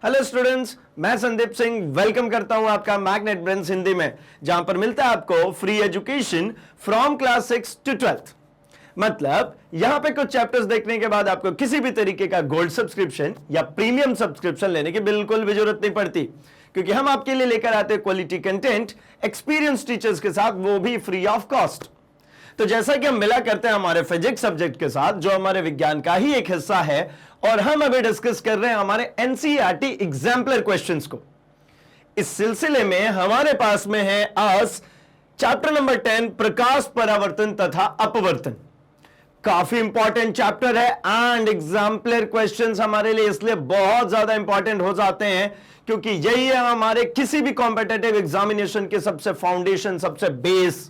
Hello students, मैं Sandeep Singh welcome करता हूं आपका मैग्नेट ब्रेन्स हिंदी में, जहां पर मिलता है आपको free education from class 6 to 12th। मतलब यहां पे कुछ चैप्टर्स देखने के बाद आपको किसी भी तरीके का गोल्ड सब्सक्रिप्शन या प्रीमियम सब्सक्रिप्शन लेने की बिल्कुल भी जरूरत नहीं पड़ती, क्योंकि हम आपके लिए लेकर आते हैं क्वालिटी कंटेंट एक्सपीरियंस टीचर्स के साथ, वो भी फ्री ऑफ कॉस्ट। तो जैसा कि हम मिला करते हैं हमारे फिजिक्स सब्जेक्ट के साथ, जो हमारे विज्ञान का ही एक हिस्सा है, और हम अभी डिस्कस कर रहे हैं हमारे एनसीईआरटी एग्जाम्पलर क्वेश्चंस को। इस सिलसिले में हमारे पास में है आज चैप्टर नंबर 10, प्रकाश परावर्तन तथा अपवर्तन। काफी इंपॉर्टेंट चैप्टर है एंड एग्जाम्पलर क्वेश्चंस हमारे लिए इसलिए बहुत ज्यादा इंपॉर्टेंट हो जाते हैं क्योंकि यही है हमारे किसी भी कॉम्पिटिटिव एग्जामिनेशन के सबसे फाउंडेशन, सबसे बेस।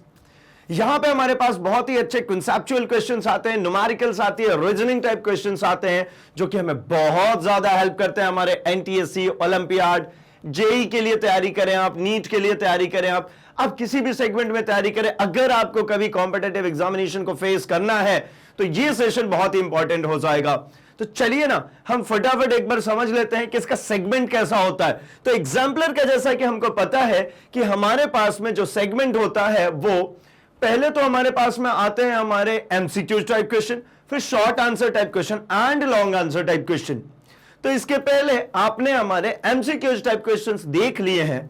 यहां पे हमारे पास बहुत ही अच्छे कंसेप्चुअल क्वेश्चंस आते हैं, न्यूमेरिकल्स आती है, रीजनिंग टाइप क्वेश्चंस आते हैं, जो कि हमें बहुत ज्यादा हेल्प करते हैं हमारे एनटीएससी, ओलंपियाड, जेई के लिए तैयारी करें आप, नीट के लिए तैयारी करें आप किसी भी सेगमेंट में तैयारी करें। अगर आपको कभी कॉम्पिटिटिव एग्जामिनेशन को फेस करना है तो ये सेशन बहुत ही इंपॉर्टेंट हो जाएगा। तो चलिए ना, हम फटाफट एक बार समझ लेते हैं कि इसका सेगमेंट कैसा होता है। तो एग्जाम्पलर का जैसा कि हमको पता है कि हमारे पास में जो सेगमेंट होता है, वो पहले तो हमारे पास में आते हैं हमारे एमसीक्यू टाइप क्वेश्चन, फिर short answer type question and long answer type question. तो इसके पहले आपने हमारे एमसीक्यू टाइप क्वेश्चंस देख लिए हैं,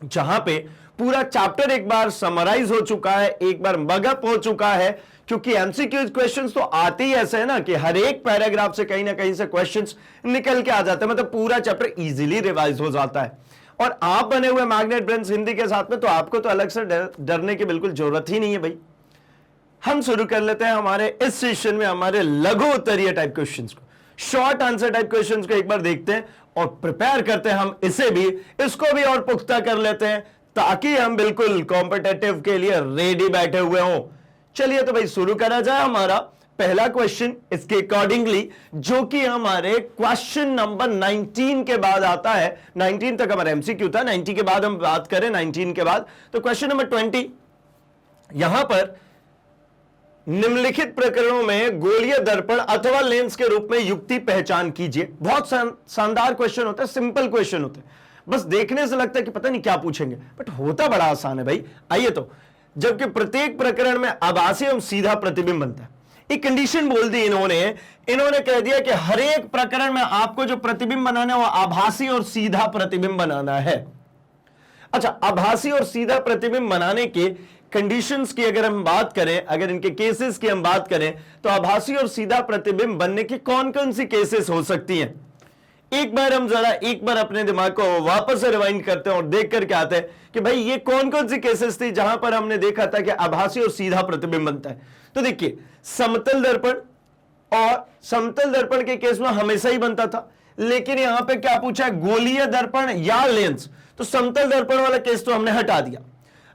जहां पे पूरा चैप्टर एक बार समराइज हो चुका है, एक बार मगअप हो चुका है, क्योंकि एमसीक्यू क्वेश्चंस तो आते ही ऐसे है ना कि हर एक पैराग्राफ से कहीं ना कहीं से क्वेश्चंस निकल के आ जाते हैं, मतलब पूरा चैप्टर इजीली रिवाइज हो जाता है। और आप बने हुए मैग्नेट ब्रेन्स हिंदी के साथ में, तो आपको तो अलग से डरने की बिल्कुल जरूरत ही नहीं है भाई। हम शुरू कर लेते हैं हमारे इस सेशन में हमारे लघु उत्तरीय टाइप क्वेश्चंस को, शॉर्ट आंसर टाइप क्वेश्चंस को एक बार देखते हैं और प्रिपेयर करते हैं हम इसे भी, इसको भी और पुख्ता कर लेते हैं, ताकि हम बिल्कुल कॉम्पिटिटिव के लिए रेडी बैठे हुए हों। चलिए तो भाई शुरू करा जाए हमारा पहला क्वेश्चन इसके अकॉर्डिंगली, जो कि हमारे क्वेश्चन नंबर 19 के बाद आता है। 19 तक हमारा एमसीक्यू था, 90 के बाद हम बात करें 19 के बाद, तो क्वेश्चन नंबर 20 यहां पर निम्नलिखित प्रकरणों में गोलीय दर्पण अथवा लेंस के रूप में युक्ति पहचान कीजिए। बहुत शानदार क्वेश्चन होता है, सिंपल क्वेश्चन होते हैं, बस देखने से लगता है कि पता नहीं क्या पूछेंगे, बट होता बड़ा आसान है भाई। आइए तो, जबकि प्रत्येक प्रकरण में आभासी एवं सीधा प्रतिबिंब बनता है। एक कंडीशन बोल दी इन्होंने कह दिया कि हर एक प्रकरण में आपको जो प्रतिबिंब बनाना है वो आभासी और सीधा प्रतिबिंब बनाना है। अच्छा, आभासी और सीधा प्रतिबिंब बनाने के कंडीशंस की अगर हम बात करें, अगर इनके केसेस की हम बात करें, तो आभासी और सीधा प्रतिबिंब बनने की कौन कौन सी केसेस हो सकती हैं, एक बार अपने दिमाग को वापस से रिवाइंड करते हैं और देख करके आते हैं कि भाई ये कौन कौन सी केसेस थी जहां पर हमने देखा था कि आभासी और सीधा प्रतिबिंब बनता है। तो देखिए, समतल दर्पण, और समतल दर्पण के केस में हमेशा ही बनता था, लेकिन यहां पे क्या पूछा है, गोलीय दर्पण या लेंस। तो समतल दर्पण वाला केस तो हमने हटा दिया,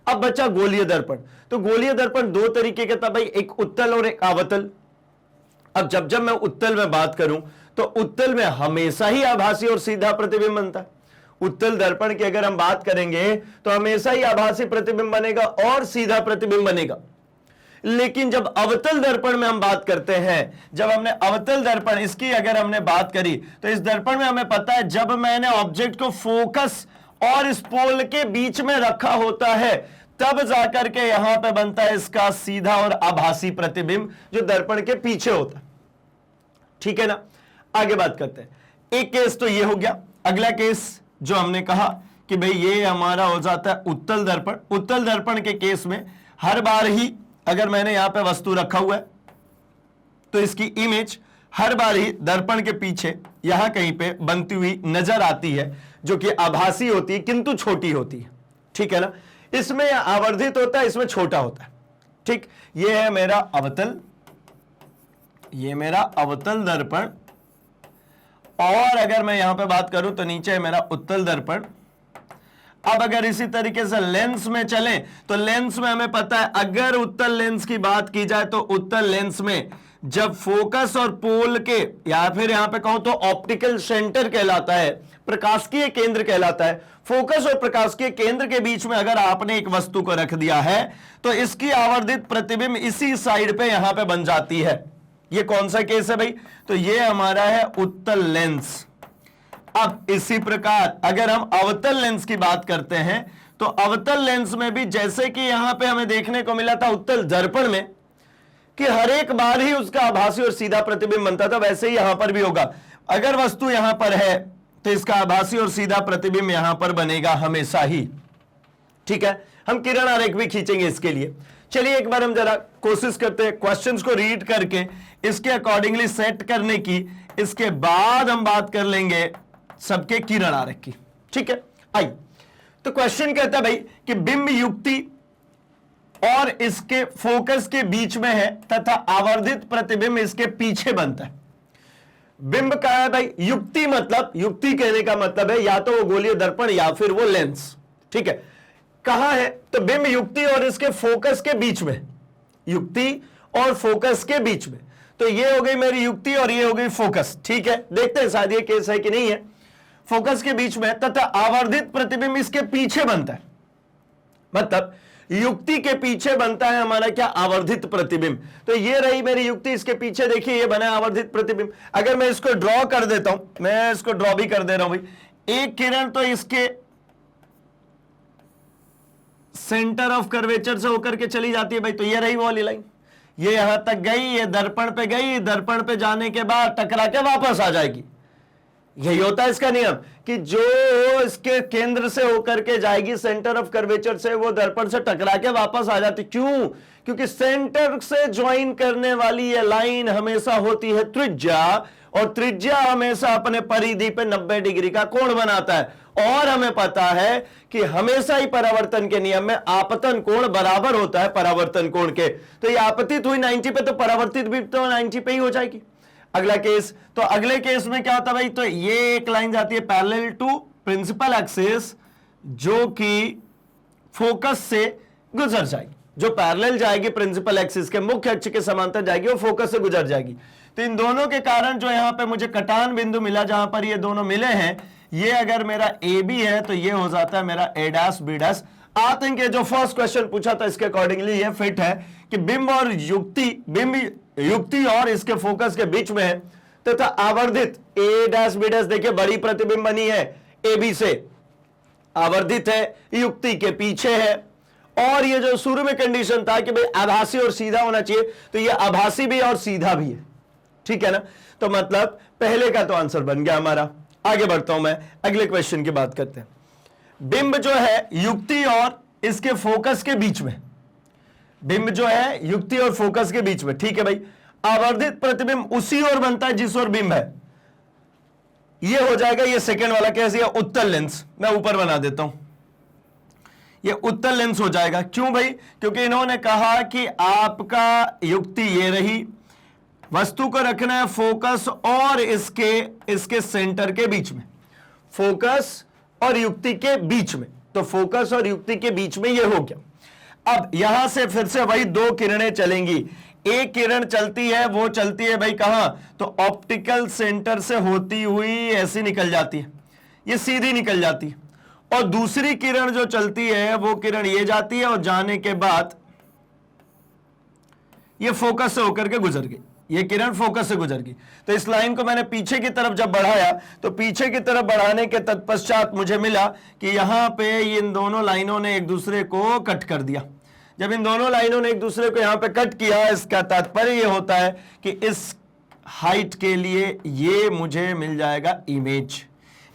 अब बचा गोलीय दर्पण। तो गोलीय दर्पण दो तरीके का था भाई, एक उत्तल और एक अवतल। अब जब मैं उत्तल में बात करूं तो उत्तल में हमेशा ही आभासी और सीधा प्रतिबिंब बनता है। उत्तल दर्पण की अगर हम बात करेंगे तो हमेशा ही आभासी प्रतिबिंब बनेगा और सीधा प्रतिबिंब बनेगा। लेकिन जब अवतल दर्पण में हम बात करते हैं, जब हमने अवतल दर्पण इसकी अगर हमने बात करी, तो इस दर्पण में हमें पता है जब मैंने ऑब्जेक्ट को फोकस और इस पोल के बीच में रखा होता है, तब जाकर के यहां पे बनता है इसका सीधा और आभासी प्रतिबिंब, जो दर्पण के पीछे होता है। ठीक है ना, आगे बात करते हैं। एक केस तो ये हो गया। अगला केस जो हमने कहा कि भाई ये हमारा हो जाता है उत्तल दर्पण। उत्तल दर्पण के केस में हर बार ही अगर मैंने यहां पे वस्तु रखा हुआ है तो इसकी इमेज हर बार ही दर्पण के पीछे यहां कहीं पे बनती हुई नजर आती है, जो कि आभासी होती है किंतु छोटी होती है। ठीक है ना, इसमें आवर्धित होता है, इसमें छोटा होता है। ठीक, ये है मेरा अवतल, ये मेरा अवतल दर्पण, और अगर मैं यहां पे बात करूं तो नीचे है मेरा उत्तल दर्पण। अब अगर इसी तरीके से लेंस में चलें तो लेंस में हमें पता है, अगर उत्तल लेंस की बात की जाए तो उत्तल लेंस में जब फोकस और पोल के, या फिर यहां पे कहूं तो ऑप्टिकल सेंटर कहलाता है, प्रकाशिकीय केंद्र कहलाता है, फोकस और प्रकाशिकीय केंद्र के बीच में अगर आपने एक वस्तु को रख दिया है तो इसकी आवर्धित प्रतिबिंब इसी साइड पे यहां पे बन जाती है। ये कौन सा केस है भाई, तो ये हमारा है उत्तल लेंस। अब इसी प्रकार अगर हम अवतल लेंस की बात करते हैं तो अवतल लेंस में भी जैसे कि यहां पे हमें देखने को मिला था उत्तल दर्पण में कि हर एक बार ही उसका आभासी और सीधा प्रतिबिंब बनता था, वैसे ही यहां पर भी होगा। अगर वस्तु यहां पर है तो इसका आभासी और सीधा प्रतिबिंब यहां पर बनेगा हमेशा ही। ठीक है, हम किरण आरेख भी खींचेंगे इसके लिए। चलिए एक बार हम जरा कोशिश करते हैं क्वेश्चंस को रीड करके इसके अकॉर्डिंगली सेट करने की, इसके बाद हम बात कर लेंगे सबके किरण आरेख की। ठीक है, आइए। तो क्वेश्चन कहता है भाई कि बिंब युक्ति और इसके फोकस के बीच में है तथा आवर्धित प्रतिबिंब इसके पीछे बनता है। बिंब का है भाई युक्ति, मतलब युक्ति कहने का मतलब है या तो वो गोलीय दर्पण या फिर वो लेंस। ठीक है, कहां है? तो बिंब युक्ति और इसके फोकस के बीच में, युक्ति और फोकस के बीच में। तो ये हो गई मेरी युक्ति और ये हो गई फोकस। ठीक है, देखते हैं शायद ये केस है कि नहीं है। फोकस के बीच में तथा आवर्धित प्रतिबिंब इसके पीछे बनता है, मतलब युक्ति के पीछे बनता है हमारा क्या? आवर्धित प्रतिबिंब। तो ये रही मेरी युक्ति, इसके पीछे देखिए ये बना आवर्धित प्रतिबिंब। अगर मैं इसको ड्रॉ कर देता हूं, मैं इसको ड्रॉ भी कर दे रहा हूं भाई। एक किरण तो इसके सेंटर ऑफ कर्वेचर से होकर के चली जाती है भाई, तो ये रही वो वाली लाइन, ये यहां तक गई, ये दर्पण पे गई, दर्पण पे जाने के बाद टकरा के वापस आ जाएगी। यही होता है इसका नियम कि जो इसके केंद्र से होकर के जाएगी सेंटर ऑफ कर्वेचर से, वो दर्पण से टकरा के वापस आ जाती। क्यों? क्योंकि सेंटर से ज्वाइन करने वाली ये लाइन हमेशा होती है त्रिज्या, और त्रिज्या हमेशा अपने परिधि पे 90 डिग्री का कोण बनाता है। और हमें पता है कि हमेशा ही परावर्तन के नियम में आपतन कोण बराबर होता है परावर्तन कोण के। तो ये आपतित हुई 90 पे, तो परावर्तित भी तो 90 पे ही हो जाएगी। अगला केस, तो अगले केस में क्या होता है भाई? तो ये एक लाइन जाती है पैरेलल टू प्रिंसिपल एक्सिस, जो कि फोकस से गुजर जाएगी, जो पैरेलल जाएगी प्रिंसिपल एक्सिस के मुख्य अक्ष के समांतर जाएगी, वो फोकस से गुजर जाएगी। तो इन दोनों के कारण जो यहां पे मुझे कटान बिंदु मिला, जहां पर ये दोनों मिले हैं, ये अगर मेरा ए बी है तो ये हो जाता है मेरा A dash B dash. I think ये जो फर्स्ट क्वेश्चन पूछा था इसके अकॉर्डिंगली ये फिट है कि बिंब और बिंब युक्ति और इसके फोकस के बीच में है तथा आवर्धित ए डैश बी डैश, देखिए बड़ी प्रतिबिंब बनी है ए बी से, आवर्धित है, युक्ति के पीछे है। और ये जो शुरू में कंडीशन था कि भाई आभासी और सीधा होना चाहिए, तो ये आभासी भी और सीधा भी है। ठीक है ना? तो मतलब पहले का तो आंसर बन गया हमारा। आगे बढ़ता हूं मैं, अगले क्वेश्चन की बात करते हैं। बिंब जो है युक्ति और इसके फोकस के बीच में, बिंब जो है युक्ति और फोकस के बीच में। ठीक है भाई, आवर्धित प्रतिबिंब उसी ओर बनता है जिस ओर बिंब है। ये हो जाएगा ये सेकंड वाला कैसे? उत्तल लेंस। मैं ऊपर बना देता हूं, ये उत्तल लेंस हो जाएगा। क्यों भाई? क्योंकि इन्होंने कहा कि आपका युक्ति ये रही, वस्तु को रखना है फोकस और इसके सेंटर के बीच में, फोकस और युक्ति के बीच में। तो फोकस और युक्ति के बीच में ये हो गया। अब यहां से फिर से वही दो किरणें चलेंगी। एक किरण चलती है, वो चलती है भाई कहां? तो ऑप्टिकल सेंटर से होती हुई ऐसी निकल जाती है, ये सीधी निकल जाती है। और दूसरी किरण जो चलती है वो किरण ये जाती है और जाने के बाद ये फोकस से होकर के गुजर गई, ये किरण फोकस से गुजर गई। तो इस लाइन को मैंने पीछे की तरफ जब बढ़ाया, तो पीछे की तरफ बढ़ाने के तत्पश्चात मुझे मिला कि यहां पे इन दोनों लाइनों ने एक दूसरे को कट कर दिया। जब इन दोनों लाइनों ने एक दूसरे को यहां पे कट किया, इसका तात्पर्य ये होता है कि इस हाइट के लिए ये मुझे मिल जाएगा इमेज।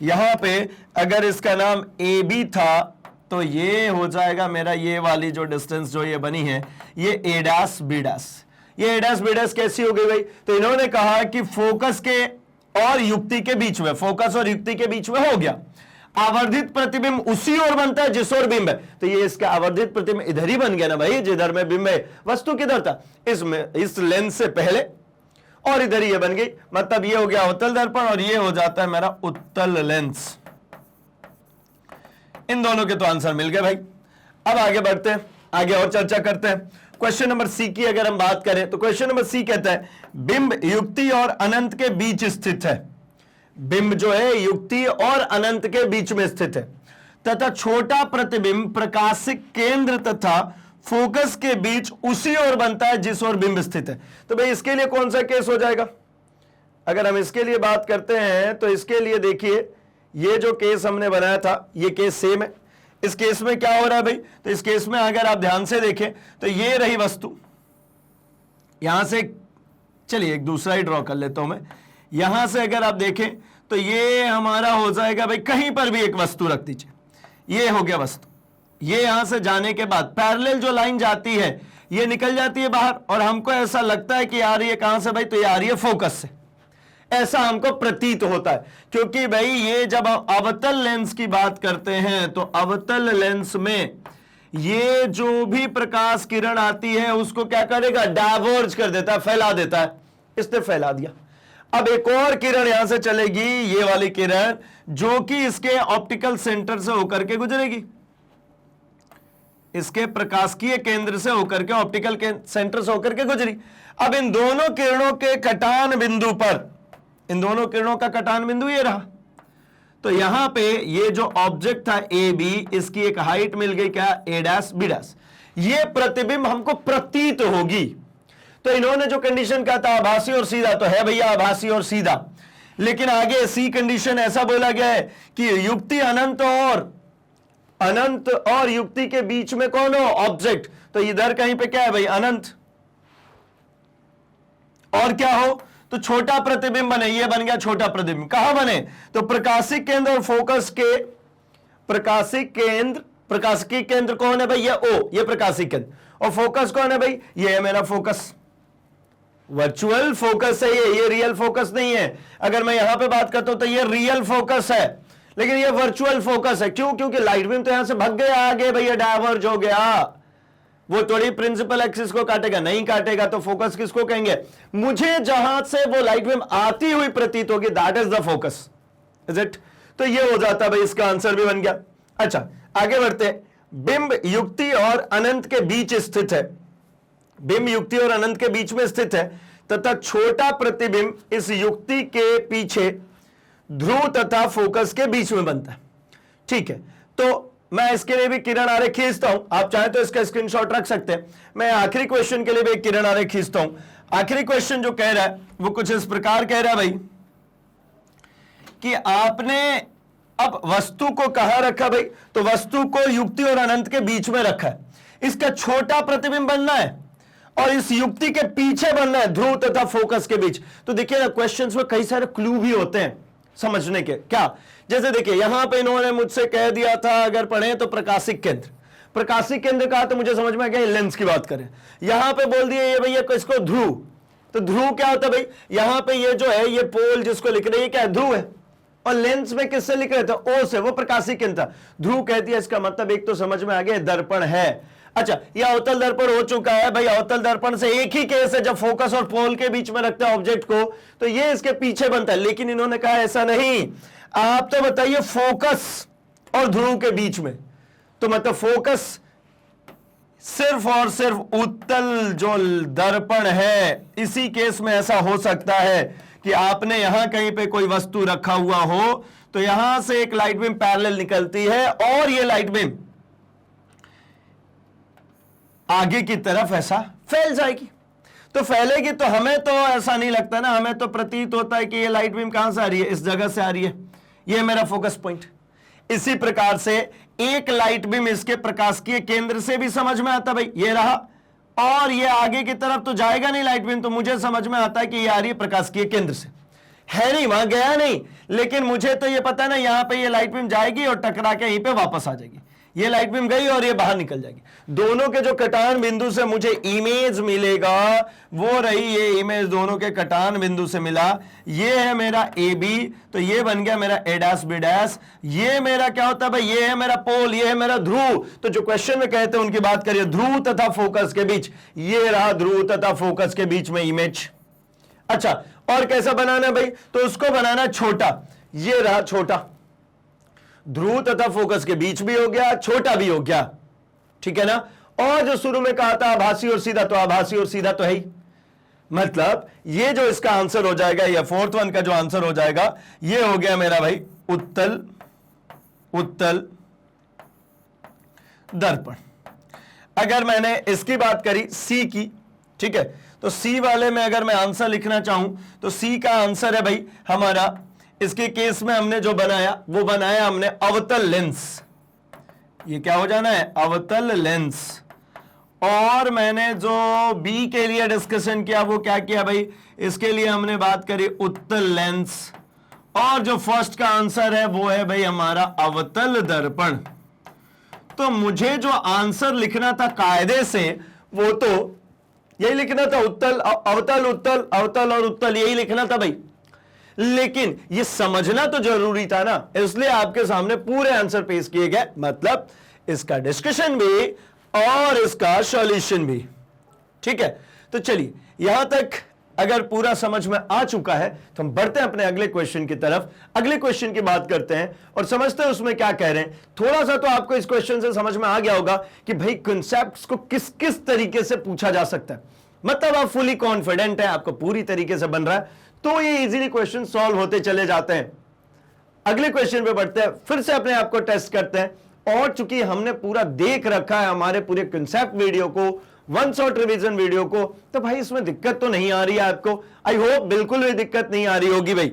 यहां पे अगर इसका नाम ए बी था तो ये हो जाएगा मेरा, ये वाली जो डिस्टेंस जो ये बनी है ये ए डैश बी डैश। ये ए डैश बी डैश कैसी हो गई भाई? तो इन्होंने कहा कि फोकस के और युक्ति के बीच में, फोकस और युक्ति के बीच में हो गया। आवर्धित प्रतिबिंब उसी ओर बनता है जिस ओर बिंब है। तो ये इसका आवर्धित प्रतिबिंब इधर ही बन गया ना भाई, जिधर में बिंब है। वस्तु किधर था? इसमें, इस लेंस से पहले, और इधर ये बन गई। मतलब ये हो गया उत्तल दर्पण और ये हो जाता है मेरा उत्तल लेंस। इन दोनों के तो आंसर मिल गए भाई। अब आगे बढ़ते हैं, आगे और चर्चा करते हैं। क्वेश्चन नंबर सी की अगर हम बात करें तो क्वेश्चन नंबर सी कहता है बिंब युक्ति और अनंत के बीच स्थित है। बिंब जो है युक्ति और अनंत के बीच में स्थित है तथा छोटा प्रतिबिंब प्रकाशिक केंद्र तथा फोकस के बीच उसी ओर बनता है जिस ओर बिंब स्थित है। तो भाई इसके लिए कौन सा केस हो जाएगा? अगर हम इसके लिए बात करते हैं तो इसके लिए देखिए ये जो केस हमने बनाया था ये केस सेम है। इस केस में क्या हो रहा है भाई, तो इस केस में अगर आप ध्यान से देखें तो ये रही वस्तु, यहां से चलिए एक दूसरा ही ड्रॉ कर लेता हूं मैं। यहां से अगर आप देखें तो ये हमारा हो जाएगा भाई, कहीं पर भी एक वस्तु रख दीजिए, ये हो गया वस्तु। ये यहां से जाने के बाद पैरेलल जो लाइन जाती है ये निकल जाती है बाहर, और हमको ऐसा लगता है कि यार ये कहां से भाई, तो ये आ रही है फोकस से, ऐसा हमको प्रतीत होता है। क्योंकि भाई ये जब हम अवतल लेंस की बात करते हैं तो अवतल लेंस में ये जो भी प्रकाश किरण आती है उसको क्या करेगा, डाइवर्ज कर देता है, फैला देता है। इसने फैला दिया। अब एक और किरण यहां से चलेगी, ये वाली किरण, जो कि इसके ऑप्टिकल सेंटर से होकर के गुजरेगी, इसके प्रकाशिकीय केंद्र से होकर के ऑप्टिकल सेंटर से होकर के गुजरी। अब इन दोनों किरणों के कटान बिंदु पर, इन दोनों किरणों का कटान बिंदु ये रहा, तो यहां पे ये जो ऑब्जेक्ट था ए बी, इसकी एक हाइट मिल गई क्या, ए डैश बी डैश। ये प्रतिबिंब हमको प्रतीत होगी। तो इन्होंने जो कंडीशन कहा था आभासी और सीधा, तो है भैया आभासी और सीधा, लेकिन आगे सी कंडीशन ऐसा बोला गया है कि युक्ति अनंत और युक्ति के बीच में कौन हो, ऑब्जेक्ट। तो इधर कहीं पे क्या है भाई, अनंत, और क्या हो, तो छोटा प्रतिबिंब बने, ये बन गया छोटा प्रतिबिंब। कहां बने, तो प्रकाशिक केंद्र और फोकस के, प्रकाशिकी केंद्र कौन है भाई, ये ओ, ये प्रकाशिक केंद्र, और फोकस कौन है भाई, ये है मेरा फोकस। वर्चुअल फोकस है ये रियल फोकस नहीं है। अगर मैं यहां पे बात करता हूं तो ये रियल फोकस है, लेकिन ये वर्चुअल फोकस है। क्यों, क्योंकि लाइट बीम तो यहां से भाग गया आगे भैया, डाइवर्ज हो गया। वो थोड़ी प्रिंसिपल एक्सिस को काटेगा, नहीं काटेगा तो फोकस किसको कहेंगे, मुझे जहां से वो लाइट बीम आती हुई प्रतीत होगी, that is the focus, is it. तो ये हो जाता है भाई, इसका आंसर भी बन गया। अच्छा आगे बढ़ते हैं। बिंब युक्ति और अनंत के बीच स्थित है, बिंब युक्ति और अनंत के बीच में स्थित है, तथा छोटा प्रतिबिंब इस युक्ति के पीछे ध्रुव तथा फोकस के बीच में बनता है। ठीक है, तो मैं इसके लिए भी किरण आरेख खींचता हूं, आप चाहे तो इसका स्क्रीनशॉट रख सकते हैं। मैं आखिरी क्वेश्चन के लिए भी एक किरण आरेख खींचता हूं। आखिरी क्वेश्चन जो कह रहा है वो कुछ इस प्रकार कह रहा है भाई, कि आपने अब वस्तु को कहां रखा भाई, तो वस्तु को युक्ति और अनंत के बीच में रखा है। इसका छोटा प्रतिबिंब बनना है और इस युक्ति के पीछे बनना है, ध्रुव तथा फोकस के बीच। तो देखिए ना, क्वेश्चंस में कई सारे क्लू भी होते हैं समझने के। क्या, जैसे देखिए यहां पे इन्होंने मुझसे कह दिया था, अगर पढ़े तो प्रकाशिक केंद्र, प्रकाशिक केंद्र कहा तो मुझे समझ में आ गया लेंस की बात करें। यहां पे बोल दिया ये भैया इसको ध्रुव, तो ध्रुव क्या होता है भाई, यहां पे ये जो है ये पोल जिसको लिख रहे हैं क्या है, ध्रुव है। और लेंस में किससे लिख रहे थे, ओ से, वो प्रकाशिक केंद्र था। ध्रुव कहती है, इसका मतलब एक तो समझ में आ गया दर्पण है। अच्छा, ये अवतल दर्पण हो चुका है भाई। अवतल दर्पण से एक ही केस है, जब फोकस और पोल के बीच में रखते हैं ऑब्जेक्ट को, तो ये इसके पीछे बनता है। लेकिन इन्होंने कहा ऐसा नहीं, आप तो बताइए फोकस और ध्रुव के बीच में, तो मतलब फोकस सिर्फ और सिर्फ उत्तल जो दर्पण है, इसी केस में ऐसा हो सकता है कि आपने यहां कहीं पे कोई वस्तु रखा हुआ हो, तो यहां से एक लाइट बीम पैरेलल निकलती है और ये लाइट बीम आगे की तरफ ऐसा फैल जाएगी। तो फैलेगी तो हमें तो ऐसा नहीं लगता ना, हमें तो प्रतीत होता है कि ये लाइट बीम कहां से आ रही है, इस जगह से आ रही है, ये मेरा फोकस पॉइंट। इसी प्रकार से एक लाइट बीम इसके प्रकाशिकीय केंद्र से भी समझ में आता भाई, ये रहा, और ये आगे की तरफ तो जाएगा नहीं लाइट बीम, तो मुझे समझ में आता है कि ये आ रही है प्रकाशिकीय केंद्र से। है नहीं, वहां गया नहीं, लेकिन मुझे तो ये पता ना यहां पे ये लाइट बीम जाएगी और टकरा के यहीं पे वापस आ जाएगी। ये लाइट बीम गई और ये बाहर निकल जाएगी। दोनों के जो कटान बिंदु से मुझे इमेज मिलेगा वो रही ये इमेज, दोनों के कटान बिंदु से मिला। ये है मेरा ए बी, तो ये बन गया मेरा ए डैश बी डैश। ये मेरा क्या होता है भाई, ये है मेरा पोल, ये है मेरा ध्रुव। तो जो क्वेश्चन में कहते हैं उनकी बात करिए, ध्रुव तथा फोकस के बीच, ये रहा ध्रुव तथा फोकस के बीच में इमेज। अच्छा, और कैसा बनाना भाई, तो उसको बनाना छोटा, ये रहा छोटा, ध्रुव तथा फोकस के बीच भी हो गया, छोटा भी हो गया, ठीक है ना। और जो शुरू में कहा था आभासी और सीधा, तो आभासी और सीधा तो है ही। मतलब ये जो इसका आंसर हो जाएगा, या फोर्थ वन का जो आंसर हो जाएगा, ये हो गया मेरा भाई उत्तल दर्पण। अगर मैंने इसकी बात करी सी की, ठीक है, तो सी वाले में अगर मैं आंसर लिखना चाहूं तो सी का आंसर है भाई हमारा इसके केस में हमने जो बनाया वो बनाया हमने अवतल लेंस। ये क्या हो जाना है? अवतल लेंस। और मैंने जो बी के लिए डिस्कशन किया वो क्या किया भाई? इसके लिए हमने बात करी उत्तल लेंस। और जो फर्स्ट का आंसर है वो है भाई हमारा अवतल दर्पण। तो मुझे जो आंसर लिखना था कायदे से वो तो यही लिखना था, उत्तल अवतल उत्तल अवतल और उत्तल, यही लिखना था भाई। लेकिन ये समझना तो जरूरी था ना, इसलिए आपके सामने पूरे आंसर पेश किए गए, मतलब इसका डिस्कशन भी और इसका सॉल्यूशन भी। ठीक है, तो चलिए यहां तक अगर पूरा समझ में आ चुका है तो हम बढ़ते हैं अपने अगले क्वेश्चन की तरफ। अगले क्वेश्चन की बात करते हैं और समझते हैं उसमें क्या कह रहे हैं। थोड़ा सा तो आपको इस क्वेश्चन से समझ में आ गया होगा कि भाई कॉन्सेप्ट्स को किस किस तरीके से पूछा जा सकता है, मतलब आप फुली कॉन्फिडेंट है, आपको पूरी तरीके से बन रहा है, तो ये इजीली क्वेश्चन सॉल्व होते चले जाते हैं। अगले क्वेश्चन पे बढ़ते हैं, फिर से अपने आप को टेस्ट करते हैं। और चूंकि हमने पूरा देख रखा है हमारे पूरे कॉन्सेप्ट वीडियो को, वन शॉट रिवीजन वीडियो को, तो भाई इसमें दिक्कत तो नहीं आ रही है आपको। आई होप बिल्कुल भी दिक्कत नहीं आ रही होगी भाई।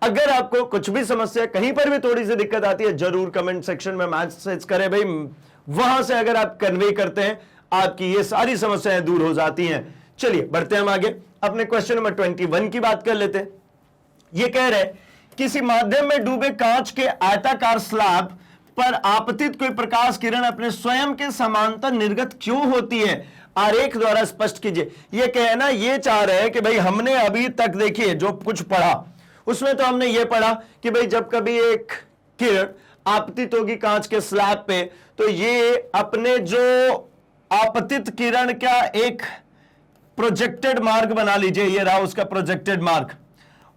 अगर आपको कुछ भी समस्या, कहीं पर भी थोड़ी सी दिक्कत आती है, जरूर कमेंट सेक्शन में मैसेज करें भाई। वहां से अगर आप कन्वे करते हैं आपकी ये सारी समस्याएं दूर हो जाती हैं। चलिए बढ़ते हैं हम आगे, अपने क्वेश्चन नंबर 21 की बात कर लेते हैं। ये कह रहे किसी माध्यम में डूबे कांच के आयताकार स्लैब पर आपतित कोई प्रकाश किरण अपने स्वयं के समांतर निर्गत क्यों होती है? आरेख द्वारा स्पष्ट कीजिए। ये कहना ये चाह रहे हैं कि भाई हमने अभी तक देखिए जो कुछ पढ़ा उसमें तो हमने ये पढ़ा कि भाई जब कभी एक किरण आपतित होगी कांच के स्लैब पे तो ये अपने जो आपतित किरण का एक प्रोजेक्टेड मार्ग बना लीजिए, ये रहा उसका प्रोजेक्टेड मार्ग,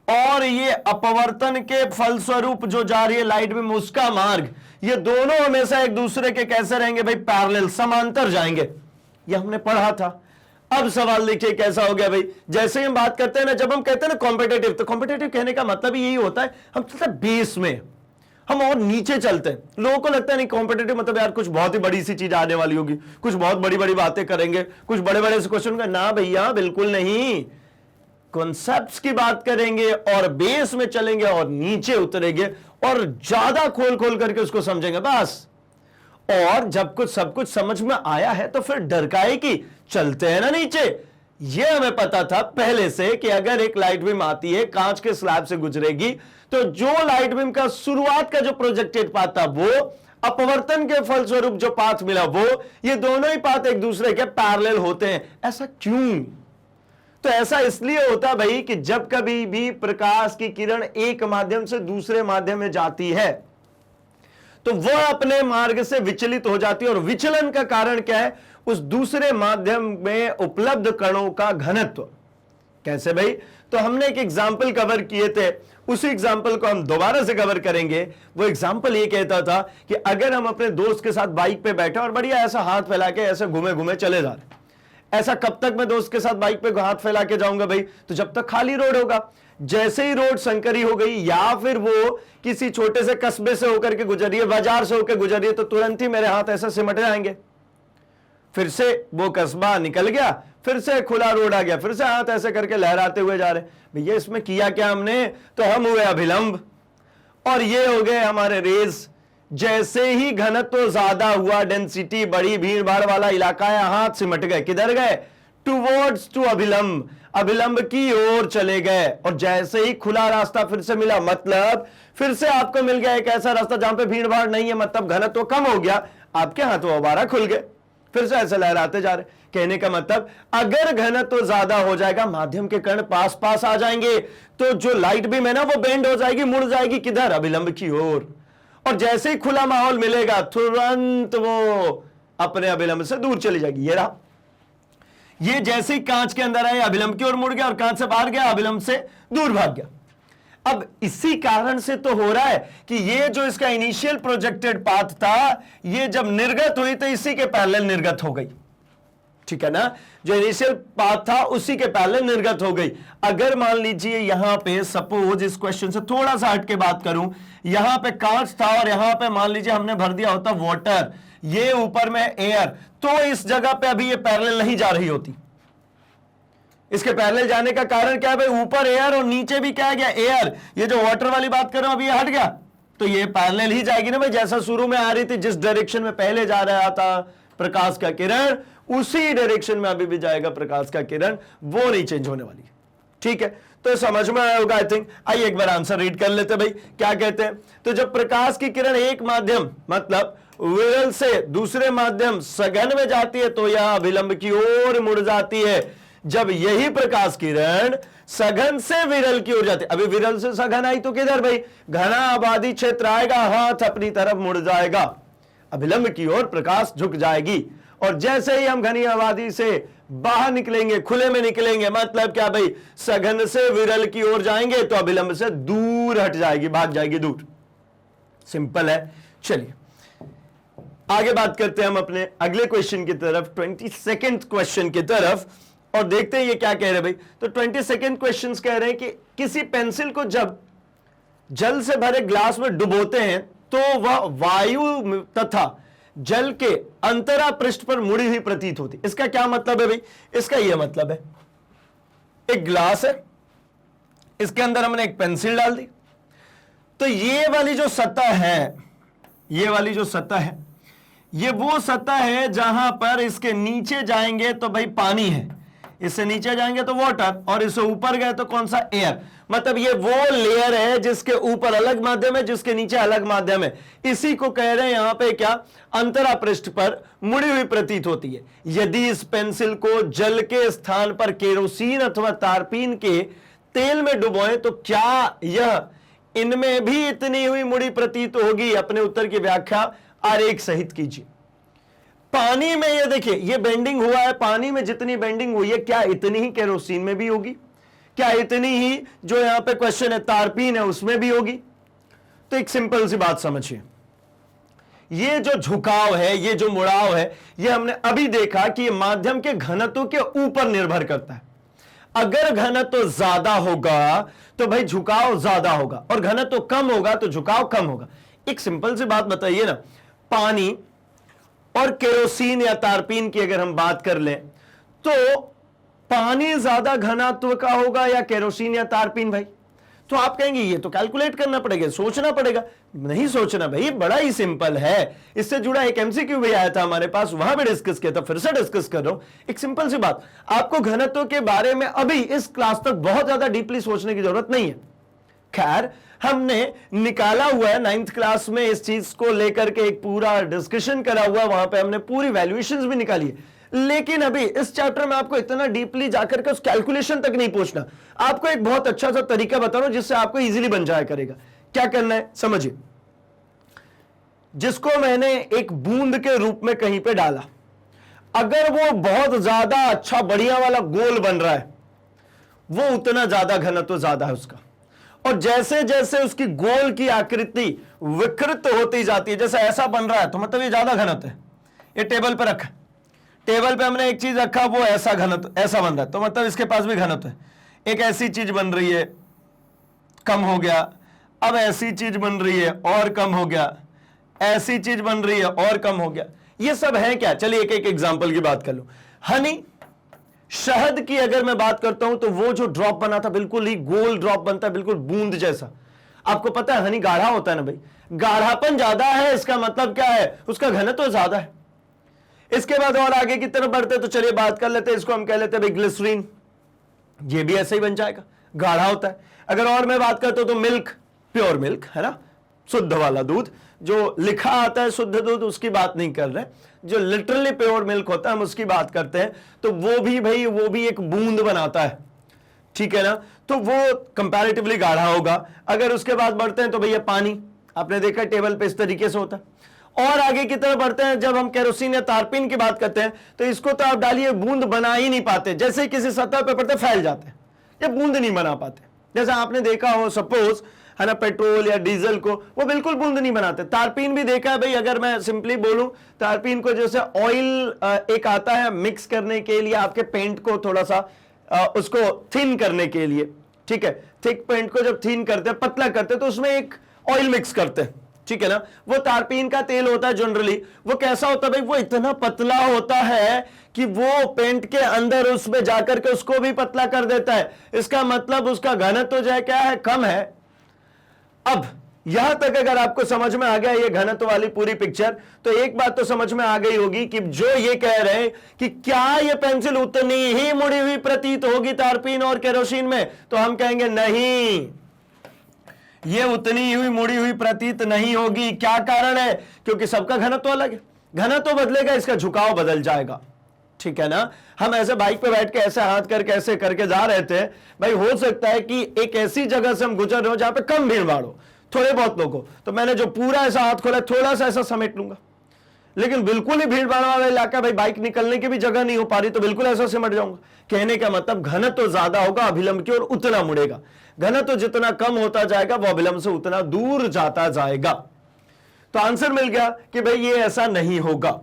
और ये अपवर्तन के फलस्वरूप जो जा रही है लाइट बीम उसका मार्ग, ये दोनों हमेशा एक दूसरे के कैसे रहेंगे भाई? पैरेलल, समांतर जाएंगे। ये हमने पढ़ा था। अब सवाल देखिए कैसा हो गया भाई। जैसे हम बात करते हैं ना, जब हम कहते हैं ना कॉम्पिटेटिव, तो कॉम्पिटेटिव कहने का मतलब यही होता है हम चलते बेस में, हम और नीचे चलते हैं। लोगों को लगता है नहीं कॉम्पिटेटिव मतलब यार कुछ बहुत ही बड़ी सी चीज आने वाली होगी, कुछ बहुत बड़ी बड़ी बातें करेंगे, कुछ बड़े बड़े से क्वेश्चन का। ना भैया, बिल्कुल नहीं। कॉन्सेप्ट्स की बात करेंगे और बेस में चलेंगे और नीचे उतरेंगे और ज्यादा खोल खोल करके उसको समझेंगे बस। और जब कुछ सब कुछ समझ में आया है तो फिर डर का है कि चलते हैं ना नीचे। यह हमें पता था पहले से कि अगर एक लाइट बीम आती है कांच के स्लैब से गुजरेगी तो जो लाइट बीम का शुरुआत का जो प्रोजेक्टेड पाथ था वो, अपवर्तन के फलस्वरूप जो पाथ मिला वो, ये दोनों ही पाथ एक दूसरे के पैरेलल होते हैं। ऐसा क्यों? तो ऐसा इसलिए होता भाई कि जब कभी भी प्रकाश की किरण एक माध्यम से दूसरे माध्यम में जाती है तो वह अपने मार्ग से विचलित हो जाती है। और विचलन का कारण क्या है? उस दूसरे माध्यम में उपलब्ध कणों का घनत्व। कैसे भाई? तो हमने एक एग्जाम्पल कवर किए थे, उसी एग्जाम्पल को हम दोबारा से कवर करेंगे। वो एग्जाम्पल ये कहता था कि अगर हम अपने दोस्त के साथ बाइक पे बैठे और बढ़िया ऐसा हाथ फैला के ऐसे घूमे घूमे चले जा रहे, ऐसा कब तक मैं दोस्त के साथ बाइक पे हाथ फैला के जाऊंगा भाई? तो जब तक खाली रोड होगा। जैसे ही रोड संकरी हो गई या फिर वो किसी छोटे से कस्बे से होकर के गुजरी है, बाजार से होकर गुजरी है, तो तुरंत ही मेरे हाथ ऐसे सिमट जाएंगे। फिर से वो कस्बा निकल गया, फिर से खुला रोड आ गया, फिर से हाथ ऐसे करके लहराते हुए जा रहे। भैया इसमें किया क्या हमने? तो हम हुए अभिलंब और ये हो गए हमारे रेज। जैसे ही घनत्व ज्यादा हुआ, डेंसिटी बढ़ी, भीड़ भाड़ वाला इलाका है, हाथ सिमट गए। किधर गए? टूवर्ड्स टू अभिलंब, अभिलंब की ओर चले गए। और जैसे ही खुला रास्ता फिर से मिला, मतलब फिर से आपको मिल गया एक ऐसा रास्ता जहां पे भीड़ भाड़ नहीं है, मतलब घनत्व कम हो गया, आपके हाथ दोबारा खुल गए, फिर से ऐसे लहराते जा रहे। कहने का मतलब अगर घनत्व ज्यादा हो जाएगा, माध्यम के कण पास पास आ जाएंगे, तो जो लाइट बीम है ना वो बेंड हो जाएगी, मुड़ जाएगी। किधर? अभिलंब की ओर। और जैसे ही खुला माहौल मिलेगा तुरंत वो अपने अभिलंब से दूर चली जाएगी। ये रहा, ये जैसे ही कांच के अंदर आए अभिलंब की ओर मुड़ गया और कांच से बाहर गया, अभिलंब से दूर भाग गया। अब इसी कारण से तो हो रहा है कि ये जो इसका इनिशियल प्रोजेक्टेड पाथ था, ये जब निर्गत हुई तो इसी के पैरेलल निर्गत हो गई। ठीक है ना? जो इनिशियल पाथ था उसी के पैरेलल निर्गत हो गई। अगर मान लीजिए यहां पे सपोज इस क्वेश्चन से थोड़ा सा हट के बात करूं, यहां पे कांच था और यहां पे मान लीजिए हमने भर दिया होता वाटर, ये ऊपर में एयर, तो इस जगह पे अभी ये पैरेलल नहीं जा रही होती। इसके पैरेलल जाने का कारण क्या है भाई, ऊपर एयर और नीचे भी क्या है गया, एयर। ये जो वाटर वाली बात कर रहा हूं अभी ये हट गया, तो ये पैरेलल ही जाएगी ना भाई, जैसा शुरू में आ रही थी, जिस डायरेक्शन में पहले जा रहा था प्रकाश का किरण, उसी डायरेक्शन में अभी भी जाएगा प्रकाश का किरण, वो नहीं चेंज होने वाली। ठीक है, तो समझ में आया होगा आई थिंक। आइए एक बार आंसर रीड कर लेते भाई, क्या कहते हैं। तो जब प्रकाश की किरण एक माध्यम मतलब विरल से दूसरे माध्यम सघन में जाती है तो यह विलंब की ओर मुड़ जाती है। जब यही प्रकाश किरण सघन से विरल की ओर जाती है, अभी विरल से सघन आई तो किधर भाई, घना आबादी क्षेत्र आएगा, हाथ अपनी तरफ मुड़ जाएगा, अभिलंब की ओर प्रकाश झुक जाएगी। और जैसे ही हम घनी आबादी से बाहर निकलेंगे, खुले में निकलेंगे, मतलब क्या भाई, सघन से विरल की ओर जाएंगे तो अभिलंब से दूर हट जाएगी, भाग जाएगी दूर। सिंपल है। चलिए आगे बात करते हैं हम अपने अगले क्वेश्चन की तरफ, 22nd क्वेश्चन की तरफ, और देखते हैं ये क्या कह रहे हैं भाई। तो 22nd क्वेश्चन कह रहे हैं कि किसी पेंसिल को जब जल से भरे ग्लास में डुबोते हैं तो वह वायु तथा जल के अंतरा पृष्ठ पर मुड़ी हुई प्रतीत होती। इसका क्या मतलब है भाई, इसका यह मतलब है, एक ग्लास है, इसके अंदर हमने एक पेंसिल डाल दी, तो ये वाली जो सतह है, ये वाली जो सतह है, ये वो सतह है जहां पर इसके नीचे जाएंगे तो भाई पानी है, इससे नीचे जाएंगे तो वाटर, और इससे ऊपर गए तो कौन सा, एयर। मतलब ये वो लेयर है जिसके ऊपर अलग माध्यम है, जिसके नीचे अलग माध्यम है। इसी को कह रहे हैं यहां पे क्या, अंतरा पृष्ठ पर मुड़ी हुई प्रतीत होती है। यदि इस पेंसिल को जल के स्थान पर केरोसिन अथवा तारपीन के तेल में डुबोएं तो क्या यह इनमें भी इतनी हुई मुड़ी प्रतीत होगी। अपने उत्तर की व्याख्या आरेख सहित कीजिए। पानी में ये देखिए, ये बेंडिंग हुआ है, पानी में जितनी बेंडिंग हुई है क्या इतनी ही केरोसिन में भी होगी, क्या इतनी ही जो यहां पे क्वेश्चन है तारपीन है उसमें भी होगी। तो एक सिंपल सी बात समझिए, ये जो झुकाव है, ये जो मुड़ाव है, ये हमने अभी देखा कि ये माध्यम के घनत्व के ऊपर निर्भर करता है। अगर घनत्व ज्यादा होगा तो भाई झुकाव ज्यादा होगा, और घनत्व कम होगा तो झुकाव कम होगा। एक सिंपल सी बात बताइए ना, पानी और केरोसिन या तारपीन की अगर हम बात कर लें तो पानी ज्यादा घनत्व का होगा या केरोसिन या तारपीन भाई। तो आप कहेंगे ये तो कैलकुलेट करना पड़ेगा, सोचना पड़ेगा। नहीं सोचना भाई, बड़ा ही सिंपल है। इससे जुड़ा एक एमसीक्यू भी आया था हमारे पास, वहां भी डिस्कस किया था, फिर से डिस्कस कर रहा हूं। एक सिंपल सी बात, आपको घनत्व के बारे में अभी इस क्लास तक बहुत ज्यादा डीपली सोचने की जरूरत नहीं है। खैर, हमने निकाला हुआ है 9th क्लास में, इस चीज को लेकर के एक पूरा डिस्कशन करा हुआ, वहां पे हमने पूरी वैल्यूएशंस भी निकाली है। लेकिन अभी इस चैप्टर में आपको इतना डीपली जाकर के उस कैलकुलेशन तक नहीं पहुंचना। आपको एक बहुत अच्छा सा तरीका बता रहा हूं जिससे आपको इजीली बन जाया करेगा। क्या करना है समझिए, जिसको मैंने एक बूंद के रूप में कहीं पे डाला, अगर वो बहुत ज्यादा अच्छा बढ़िया वाला गोल बन रहा है, वो उतना ज्यादा घनत्व ज्यादा है उसका। और जैसे जैसे उसकी गोल की आकृति विकृत होती जाती है, जैसे ऐसा बन रहा है तो मतलब ये ज्यादा घनत्व है। ये टेबल पे रखा, टेबल पे हमने एक चीज रखा, वो ऐसा घनत्व ऐसा बन रहा है तो मतलब इसके पास भी घनत्व है। एक ऐसी चीज बन रही है, कम हो गया, अब ऐसी चीज बन रही है और कम हो गया, ऐसी चीज बन रही है और कम हो गया। ये सब है क्या, चलिए एक एक एग्जांपल की बात कर लो। हनी, शहद की अगर मैं बात करता हूं तो वो जो ड्रॉप बना था बिल्कुल ही गोल ड्रॉप बनता है, बिल्कुल बूंद जैसा। आपको पता है हनी गाढ़ा होता है ना भाई, गाढ़ापन ज्यादा है, इसका मतलब क्या है, उसका घनत्व तो ज्यादा है। इसके बाद और आगे की तरफ बढ़ते तो चलिए बात कर लेते हैं, इसको हम कह लेते हैं भाई ग्लिसरीन, ये भी ऐसे ही बन जाएगा, गाढ़ा होता है। अगर और मैं बात करता हूं तो मिल्क, प्योर मिल्क है ना, शुद्ध वाला दूध, जो लिखा आता है शुद्ध दूध उसकी बात नहीं कर रहे, जो लिटरली प्योर मिल्क होता है हम उसकी बात करते हैं। तो वो भी भाई, वो भी एक बूंद बनाता है, ठीक है ना, तो वो कंपैरेटिवली गाढ़ा होगा। अगर उसके बाद बढ़ते हैं तो भैया पानी, आपने देखा टेबल पे इस तरीके से होता है। और आगे की तरफ बढ़ते हैं, जब हम केरोसिन या तारपीन की बात करते हैं तो इसको तो आप डालिए, बूंद बना ही नहीं पाते, जैसे किसी सतह पे पड़ते फैल जाते हैं, ये बूंद नहीं बना पाते। जैसे आपने देखा हो सपोज है ना, पेट्रोल या डीजल को वो बिल्कुल बूंद नहीं बनाते। तारपीन भी देखा है भाई, अगर मैं सिंपली बोलूं, तारपीन को जैसे ऑयल एक आता है मिक्स करने के लिए, आपके पेंट को थोड़ा सा उसको थिन करने के लिए, ठीक है, थिक पेंट को जब थिन करते हैं, पतला करते हैं, तो उसमें एक ऑयल मिक्स करते हैं, ठीक है ना। वो तारपीन का तेल होता है जनरली, वो कैसा होता है भाई, वो इतना पतला होता है कि वो पेंट के अंदर उसमें जाकर के उसको भी पतला कर देता है। इसका मतलब उसका घनत्व तो जो है क्या है, कम है। अब यहां तक अगर आपको समझ में आ गया ये घनत्व वाली पूरी पिक्चर, तो एक बात तो समझ में आ गई होगी कि जो ये कह रहे हैं कि क्या ये पेंसिल उतनी ही मुड़ी हुई प्रतीत होगी तारपीन और केरोसिन में, तो हम कहेंगे नहीं, ये उतनी हुई मुड़ी हुई प्रतीत नहीं होगी। क्या कारण है, क्योंकि सबका घनत्व अलग है, घनत्व बदलेगा, इसका झुकाव बदल जाएगा, ठीक है ना। हम ऐसे बाइक पे बैठ के ऐसे हाथ करके ऐसे करके जा रहे थे, भाई हो सकता है कि एक ऐसी जगह से हम गुजर रहे हो जहां पे कम भीड़ भाड़ हो, थोड़े बहुत लोग हो, तो मैंने जो पूरा ऐसा हाथ खोला थोड़ा सा ऐसा समेट लूंगा। लेकिन बिल्कुल ही भीड़ भाड़ वाला इलाका, भाई बाइक निकलने की भी जगह नहीं हो पा रही, तो बिल्कुल ऐसा सिमट जाऊंगा। कहने का मतलब घनत्व तो ज्यादा होगा अभिलंब की ओर, उतना मुड़ेगा। घनत्व तो जितना कम होता जाएगा वो अभिलंब से उतना दूर जाता जाएगा। तो आंसर मिल गया कि भाई ये ऐसा नहीं होगा,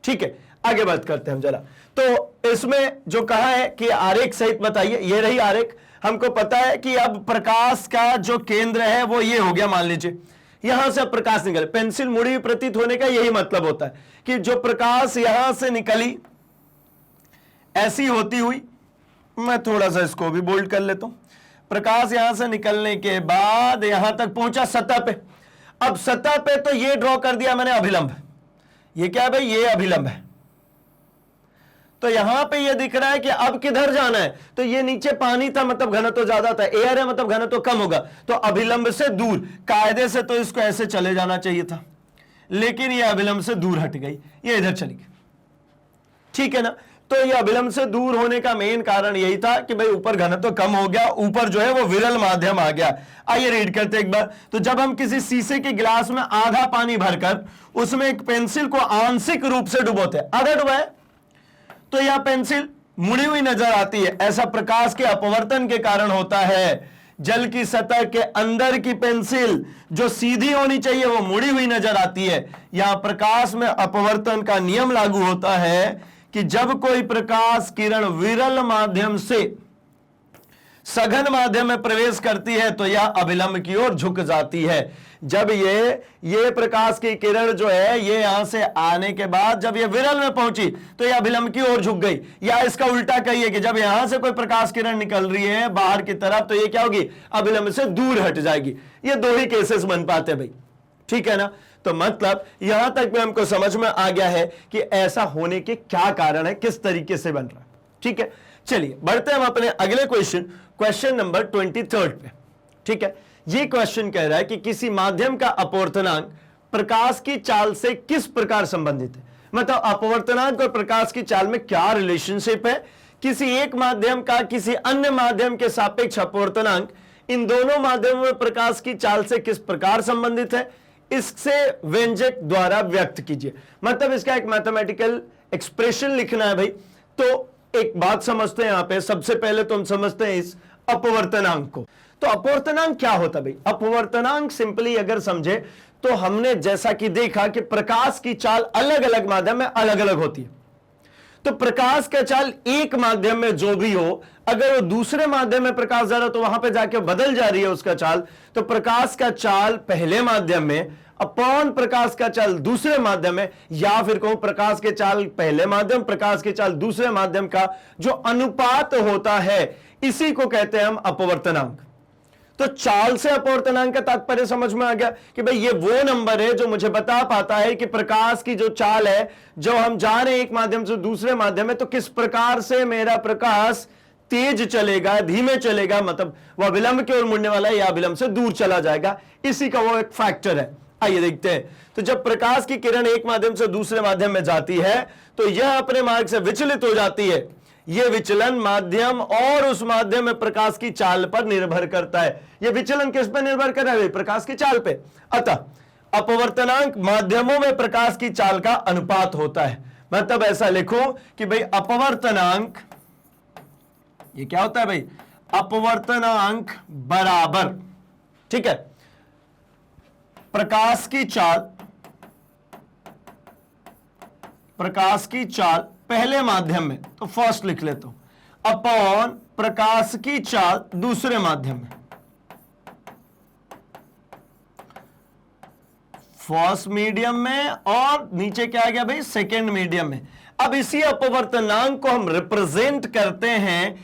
ठीक है। आगे बात करते हैं हम जरा। तो इसमें जो कहा है कि आरेख सहित बताइए, ये रही आरेख। हमको पता है कि अब प्रकाश का जो केंद्र है वो ये हो गया, मान लीजिए यहां से अब प्रकाश निकले। पेंसिल मुड़ी हुई प्रतीत होने का यही मतलब होता है कि जो प्रकाश यहां से निकली ऐसी होती हुई, मैं थोड़ा सा इसको भी बोल्ड कर लेता हूं, प्रकाश यहां से निकलने के बाद यहां तक पहुंचा सतह पे। अब सतह पे तो ये ड्रॉ कर दिया मैंने अभिलंब, ये क्या है भाई, ये अभिलंब है। तो यहां पे ये दिख रहा है कि अब किधर जाना है, तो ये नीचे पानी था मतलब घनत्व ज्यादा था, एयर है मतलब घनत्व कम होगा, तो अभिलंब से दूर। कायदे से तो इसको ऐसे चले जाना चाहिए था, लेकिन ये अभिलंब से दूर हट गई, ये इधर चली गई, ठीक है ना। तो ये अभिलंब से दूर होने का मेन कारण यही था कि भाई ऊपर घनत्व कम हो गया, ऊपर जो है वो विरल माध्यम आ गया। आइए रीड करते एक बार। तो जब हम किसी शीशे के गिलास में आधा पानी भरकर उसमें एक पेंसिल को आंशिक रूप से डुबोते, आधा डुबा है, तो यह पेंसिल मुड़ी हुई नजर आती है। ऐसा प्रकाश के अपवर्तन के कारण होता है। जल की सतह के अंदर की पेंसिल जो सीधी होनी चाहिए वो मुड़ी हुई नजर आती है। यहां प्रकाश में अपवर्तन का नियम लागू होता है कि जब कोई प्रकाश किरण विरल माध्यम से सघन माध्यम में प्रवेश करती है तो यह अभिलंब की ओर झुक जाती है। जब ये प्रकाश की किरण जो है ये यहां से आने के बाद जब ये विरल में पहुंची तो यह अभिलंब की ओर झुक गई, या इसका उल्टा कहिए कि जब यहां से कोई प्रकाश किरण निकल रही है बाहर की तरफ तो ये क्या होगी, अभिलंब से दूर हट जाएगी। ये दो ही केसेस बन पाते हैं भाई, ठीक है ना। तो मतलब यहां तक भी हमको समझ में आ गया है कि ऐसा होने के क्या कारण है, किस तरीके से बन रहा है, ठीक है। चलिए बढ़ते हैं हम अपने अगले क्वेश्चन नंबर 23 पे, ठीक है। ये क्वेश्चन कह रहा है कि किसी माध्यम का अपवर्तनांक प्रकाश की चाल से किस प्रकार संबंधित है। मतलब अपवर्तनांक और प्रकाश की चाल में क्या रिलेशनशिप है, किसी एक माध्यम का किसी अन्य माध्यम के सापेक्ष अपवर्तनांक इन दोनों माध्यमों में प्रकाश की चाल से किस प्रकार संबंधित है, इससे व्यंजक द्वारा व्यक्त कीजिए। मतलब इसका एक मैथमेटिकल एक्सप्रेशन लिखना है भाई। तो एक बात समझते हैं यहां पे, सबसे पहले तो हम समझते हैं इस अपवर्तनांक को। तो अपवर्तनांक क्या होता है भाई, अपवर्तनांक सिंपली अगर समझे तो हमने जैसा कि देखा कि प्रकाश की चाल अलग अलग माध्यम में अलग अलग होती है। तो प्रकाश का चाल एक माध्यम में जो भी हो, अगर वो दूसरे माध्यम में प्रकाश जा रहा है तो वहां पे जाके बदल जा रही है उसका चाल। तो प्रकाश का चाल पहले माध्यम में अपॉन प्रकाश का चाल दूसरे माध्यम में, या फिर कहूं प्रकाश के चाल पहले माध्यम प्रकाश के चाल दूसरे माध्यम का जो अनुपात होता है इसी को कहते हैं हम अपवर्तनांक। तो चाल से अपवर्तनांक का तात्पर्य समझ में आ गया कि भाई ये वो नंबर है जो मुझे बता पाता है कि प्रकाश की जो चाल है, जो हम जा रहे हैं एक माध्यम से दूसरे माध्यम में, तो किस प्रकार से मेरा प्रकाश तेज चलेगा धीमे चलेगा, मतलब वह विलंब की ओर मुड़ने वाला है या विलंब से दूर चला जाएगा, इसी का वो एक फैक्टर है। आइए देखते हैं। तो जब प्रकाश की किरण एक माध्यम से दूसरे माध्यम में जाती है तो यह अपने मार्ग से विचलित हो जाती है। यह विचलन माध्यम और उस माध्यम में प्रकाश की चाल पर निर्भर करता है। यह विचलन किस पर निर्भर कर रहा है, प्रकाश की चाल पे। अतः अपवर्तनांक माध्यमों में प्रकाश की चाल का अनुपात होता है। मतलब ऐसा लिखो कि भाई अपवर्तनांक, ये क्या होता है भाई, अपवर्तनांक बराबर, ठीक है, प्रकाश की चाल पहले माध्यम में, तो फर्स्ट लिख लेता हूं, अपॉन प्रकाश की चाल दूसरे माध्यम में। फर्स्ट मीडियम में, और नीचे क्या आ गया भाई, सेकेंड मीडियम में। अब इसी अपवर्तनांक को हम रिप्रेजेंट करते हैं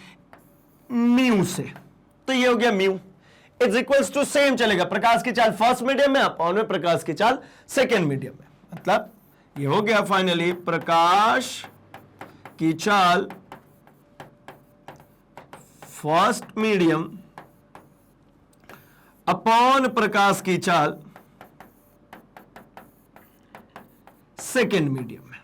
म्यू से, तो ये हो गया mu is equals to same चलेगा, प्रकाश की चाल फर्स्ट मीडियम में अपॉन में प्रकाश की चाल सेकेंड मीडियम में। मतलब ये हो गया फाइनली प्रकाश की चाल फर्स्ट मीडियम अपॉन प्रकाश की चाल सेकेंड मीडियम में।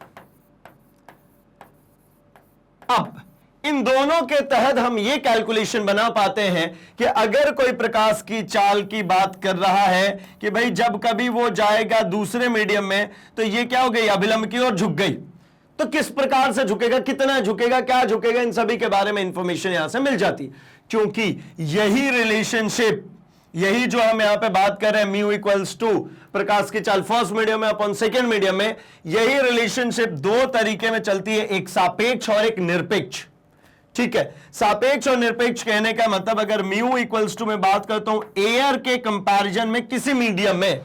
अब इन दोनों के तहत हम यह कैलकुलेशन बना पाते हैं कि अगर कोई प्रकाश की चाल की बात कर रहा है कि भाई जब कभी वो जाएगा दूसरे मीडियम में तो ये क्या हो गई, अभिलंब की ओर झुक गई, तो किस प्रकार से झुकेगा, कितना झुकेगा, क्या झुकेगा, इन सभी के बारे में इंफॉर्मेशन यहां से मिल जाती। क्योंकि यही रिलेशनशिप, यही जो हम यहां पे बात कर रहे हैं म्यू इक्वल्स टू प्रकाश की चाल फर्स्ट मीडियम में अपॉन सेकेंड मीडियम में, यही रिलेशनशिप दो तरीके में चलती है, एक सापेक्ष और एक निरपेक्ष। ठीक है, सापेक्ष और निरपेक्ष कहने का मतलब अगर म्यू इक्वल्स टू में बात करता हूं एयर के कंपैरिजन में किसी मीडियम में,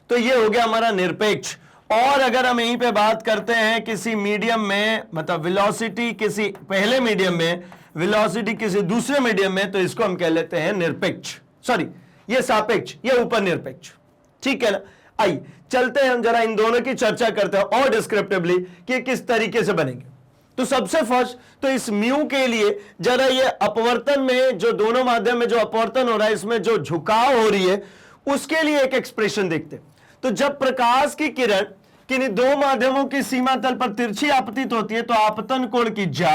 तो ये हो गया हमारा निरपेक्ष। और अगर हम यहीं पे बात करते हैं किसी मीडियम में, मतलब वेलोसिटी किसी पहले मीडियम में, वेलोसिटी किसी दूसरे मीडियम में, तो इसको हम कह लेते हैं निरपेक्ष, सॉरी ये सापेक्ष, ये ऊपर निरपेक्ष। ठीक है ना, आइए चलते हैं हम जरा इन दोनों की चर्चा करते हैं और डिस्क्रिप्टिवली कि किस तरीके से बनेंगे। तो सबसे फर्स्ट तो इस म्यू के लिए जरा ये अपवर्तन में जो दोनों माध्यम में जो अपवर्तन हो रहा है, इसमें जो झुकाव हो रही है, उसके लिए एक एक्सप्रेशन देखते हैं। तो जब प्रकाश की किरण किन्हीं दो माध्यमों की सीमा तल पर तिरछी आपतित होती है तो आपतन कोण की जा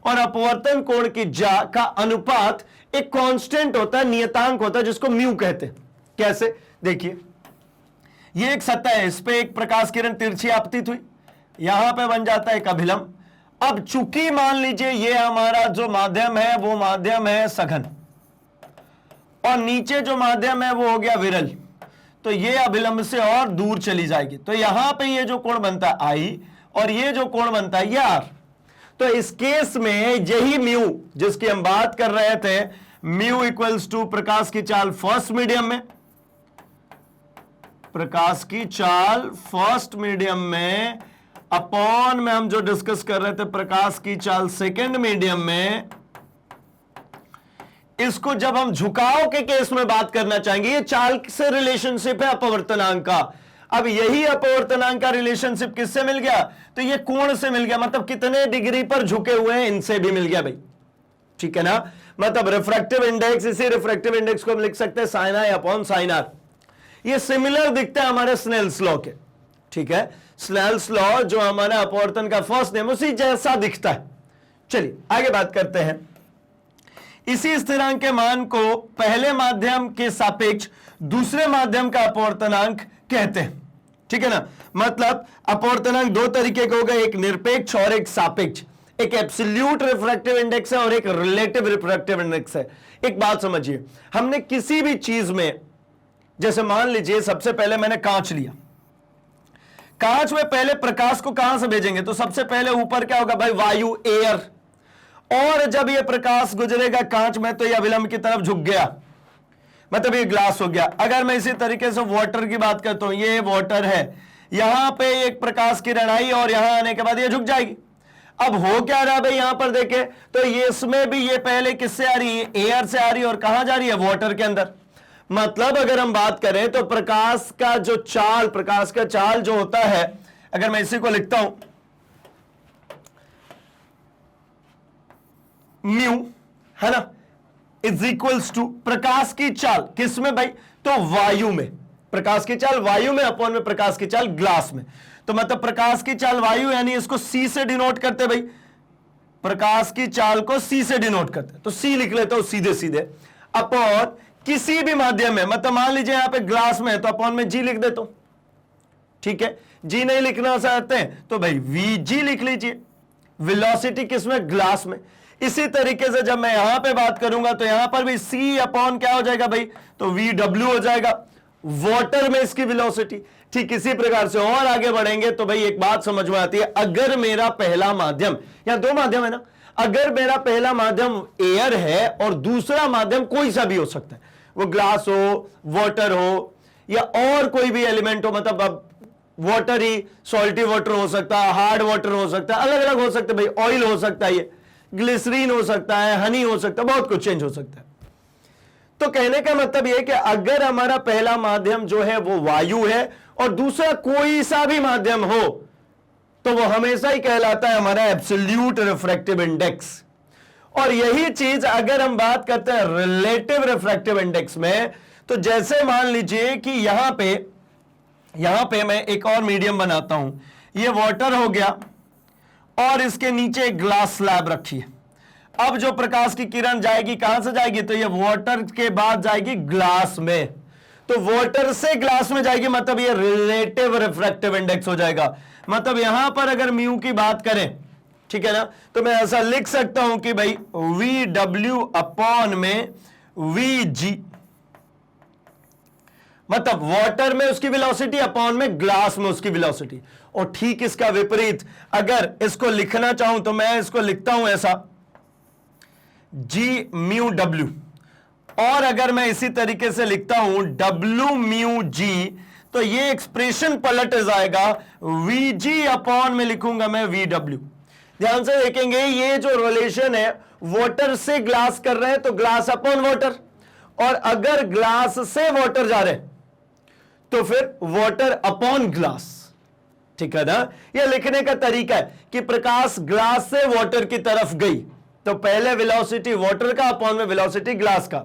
और अपवर्तन कोण की जा का अनुपात एक कांस्टेंट होता है, नियतांक होता है, जिसको म्यू कहते हैं। कैसे, देखिए ये एक सतह है, इस पे एक प्रकाश किरण तिरछी आपतित हुई, यहां पे बन जाता है एक अभिलंब। अब चूंकि मान लीजिए ये हमारा जो माध्यम है वो माध्यम है सघन, और नीचे जो माध्यम है वो हो गया विरल, तो ये अभिलंब से और दूर चली जाएगी, तो यहां पे ये जो कोण बनता है आई और ये जो कोण बनता है ये आर। तो इस केस में यही म्यू जिसकी हम बात कर रहे थे, म्यू इक्वल्स टू प्रकाश की चाल फर्स्ट मीडियम में, प्रकाश की चाल फर्स्ट मीडियम में अपॉन में हम जो डिस्कस कर रहे थे प्रकाश की चाल सेकेंड मीडियम में, इसको जब हम झुकाव के केस में बात करना चाहेंगे, ये चाल से रिलेशनशिप है अपवर्तनांक का। अब यही अपवर्तनांक का रिलेशनशिप किससे मिल गया, तो ये कोण से मिल गया, मतलब कितने डिग्री पर झुके हुए हैं इनसे भी मिल गया भाई। ठीक है ना, मतलब रिफ्रैक्टिव इंडेक्स, इसी रिफ्रैक्टिव इंडेक्स को हम लिख सकते हैं sine I upon sine R. ये सिमिलर दिखता है हमारे स्नेल्स लॉ के। ठीक है, स्नेल्स लॉ जो हमारे अपवर्तन का फर्स्ट नेम उसी जैसा दिखता है। चलिए आगे बात करते हैं। इसी स्थिरांक के मान को पहले माध्यम के सापेक्ष दूसरे माध्यम का अपवर्तनांक कहते हैं। ठीक है ना, मतलब अपवर्तनांक दो तरीके के हो गए, एक निरपेक्ष और एक सापेक्ष। एक एब्सोल्यूट रिफ्रैक्टिव इंडेक्स है और एक रिलेटिव रिफ्रैक्टिव इंडेक्स है। एक बात समझिए, हमने किसी भी चीज में, जैसे मान लीजिए सबसे पहले मैंने कांच लिया, कांच में पहले प्रकाश को कहां से भेजेंगे, तो सबसे पहले ऊपर क्या होगा भाई, वायु, एयर, और जब ये प्रकाश गुजरेगा कांच में तो ये अभिलंब की तरफ झुक गया, मतलब ये ग्लास हो गया। अगर मैं इसी तरीके से वाटर की बात करता हूं, ये वाटर है, यहां पे एक प्रकाश किरण आई और यहां आने के बाद ये झुक जाएगी। अब हो क्या रहा है भाई, यहां पर देखें तो ये इसमें भी ये पहले किससे आ रही है, एयर से आ रही है, और कहां जा रही है, वाटर के अंदर। मतलब अगर हम बात करें तो प्रकाश का जो चाल, प्रकाश का चाल जो होता है, अगर मैं इसी को लिखता हूं म्यू, है ना, इज इक्वल्स टू प्रकाश की चाल किसमें भाई, तो वायु में, प्रकाश की चाल वायु में अपॉन में प्रकाश की चाल ग्लास में। तो मतलब प्रकाश की चाल वायु, यानी इसको सी से डिनोट करते भाई, प्रकाश की चाल को सी से डिनोट करते, तो सी लिख लेता हूं सीधे सीधे, अपॉन किसी भी माध्यम में, मतलब मान लीजिए यहां पे ग्लास में है तो अपॉन में जी लिख देता हूं। ठीक है, जी नहीं लिखना चाहते हैं तो भाई वी जी लिख लीजिए, वेलोसिटी किसमें, ग्लास में। इसी तरीके से जब मैं यहां पे बात करूंगा तो यहां पर भी सी अपॉन क्या हो जाएगा भाई, तो वी डब्ल्यू हो जाएगा, वाटर में इसकी वेलोसिटी। ठीक इसी प्रकार से और आगे बढ़ेंगे तो भाई एक बात समझ में आती है, अगर मेरा पहला माध्यम, यहां दो माध्यम है ना, अगर मेरा पहला माध्यम एयर है और दूसरा माध्यम कोई सा भी हो सकता है, वो ग्लास हो, वाटर हो, या और कोई भी एलिमेंट हो, मतलब अब वाटर ही सॉल्टी वाटर हो सकता है, हार्ड वाटर हो सकता है, अलग अलग हो सकता है भाई, ऑयल हो सकता है, ये ग्लिसरीन हो सकता है, हनी हो सकता है, बहुत कुछ चेंज हो सकता है। तो कहने का मतलब यह कि अगर हमारा पहला माध्यम जो है वो वायु है और दूसरा कोई सा भी माध्यम हो तो वो हमेशा ही कहलाता है हमारा एब्सोल्यूट रिफ्रैक्टिव इंडेक्स। और यही चीज अगर हम बात करते हैं रिलेटिव रिफ्रैक्टिव इंडेक्स में, तो जैसे मान लीजिए कि यहां पे मैं एक और मीडियम बनाता हूं, ये वाटर हो गया और इसके नीचे एक ग्लास स्लैब रखिए। अब जो प्रकाश की किरण जाएगी कहां से जाएगी, तो ये वाटर के बाद जाएगी ग्लास में, तो वाटर से ग्लास में जाएगी, मतलब ये रिलेटिव रिफ्रैक्टिव इंडेक्स हो जाएगा। मतलब यहां पर अगर म्यू की बात करें, ठीक है ना, तो मैं ऐसा लिख सकता हूं कि भाई वी डब्ल्यू अपॉन में वी जी, मतलब वाटर में उसकी वेलोसिटी अपॉन में ग्लास में उसकी वेलोसिटी। और ठीक इसका विपरीत अगर इसको लिखना चाहूं तो मैं इसको लिखता हूं ऐसा जी म्यू डब्ल्यू, और अगर मैं इसी तरीके से लिखता हूं डब्ल्यू म्यू जी, तो ये एक्सप्रेशन पलट जाएगा, वी जी अपॉन में लिखूंगा मैं वी डब्ल्यू। ध्यान से देखेंगे ये जो रिलेशन है, वाटर से ग्लास कर रहे हैं तो ग्लास अपॉन वाटर, और अगर ग्लास से वाटर जा रहे हैं तो फिर वाटर अपॉन ग्लास, ठीक है ना। यह लिखने का तरीका है कि प्रकाश ग्लास से वाटर की तरफ गई तो पहले वेलोसिटी वाटर का अपॉन में वेलोसिटी ग्लास का।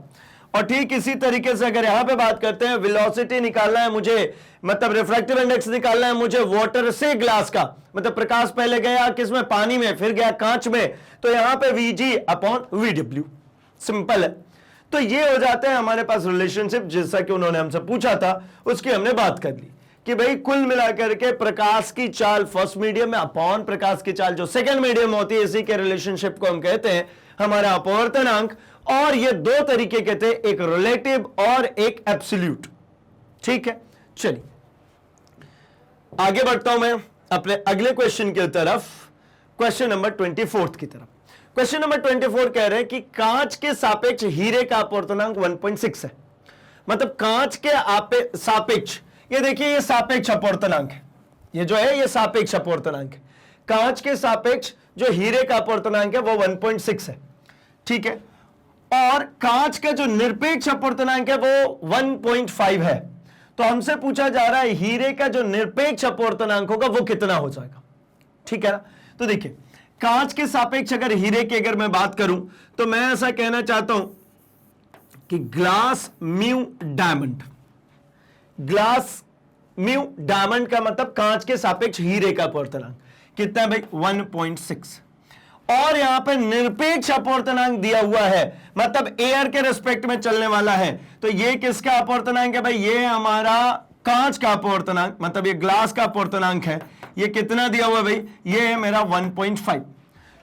और ठीक इसी तरीके से अगर यहां पे बात करते हैं, वेलोसिटी निकालना है मुझे, मतलब रिफ्रैक्टिव इंडेक्स निकालना है मुझे वाटर से ग्लास का, मतलब प्रकाश पहले गया किसमें, पानी में, फिर गया कांच में, तो यहां पे VG upon V W, simple है। तो ये हो जाता है हमारे पास रिलेशनशिप, जैसा कि उन्होंने हमसे पूछा था उसकी हमने बात कर ली कि भाई कुल मिलाकर के प्रकाश की चाल फर्स्ट मीडियम में अपॉन प्रकाश की चाल जो सेकंड मीडियम होती है, इसी के रिलेशनशिप को हम कहते हैं हमारा अपवर्तनांक। और ये दो तरीके के थे, एक रिलेटिव और एक एब्सोल्यूट, ठीक है। चलिए आगे बढ़ता हूं मैं अपने अगले क्वेश्चन की तरफ, क्वेश्चन नंबर 24 की तरफ। क्वेश्चन नंबर 24 कह रहे हैं कि कांच के सापेक्ष हीरे का अपवर्तनांक 1.6 है, मतलब कांच के सापेक्ष, ये देखिए ये सापेक्ष अपवर्तनांक है, ये जो है ये सापेक्ष अपवर्तनांक है। कांच के सापेक्ष जो हीरे का अपवर्तनांक है वो 1.6 है, ठीक है। और कांच का जो निरपेक्ष अपवर्तनांक है वो 1.5 है। तो हमसे पूछा जा रहा है हीरे का जो निरपेक्ष अपवर्तनांक होगा वो कितना हो जाएगा, ठीक है ना। तो देखिए कांच के सापेक्ष अगर हीरे की अगर मैं बात करूं तो मैं ऐसा कहना चाहता हूं कि glass mu diamond, glass mu diamond का मतलब कांच के सापेक्ष हीरे का अपवर्तनांक कितना है भाई 1.6। और यहां पे निरपेक्ष अपवर्तनांक दिया हुआ है, मतलब एयर के रिस्पेक्ट में चलने वाला है, तो ये किसका अपवर्तनांक है भाई, ये हमारा कांच का अपवर्तनांक, मतलब ये ग्लास का अपवर्तनांक है। ये कितना दिया हुआ है भाई, ये है मेरा 1.5।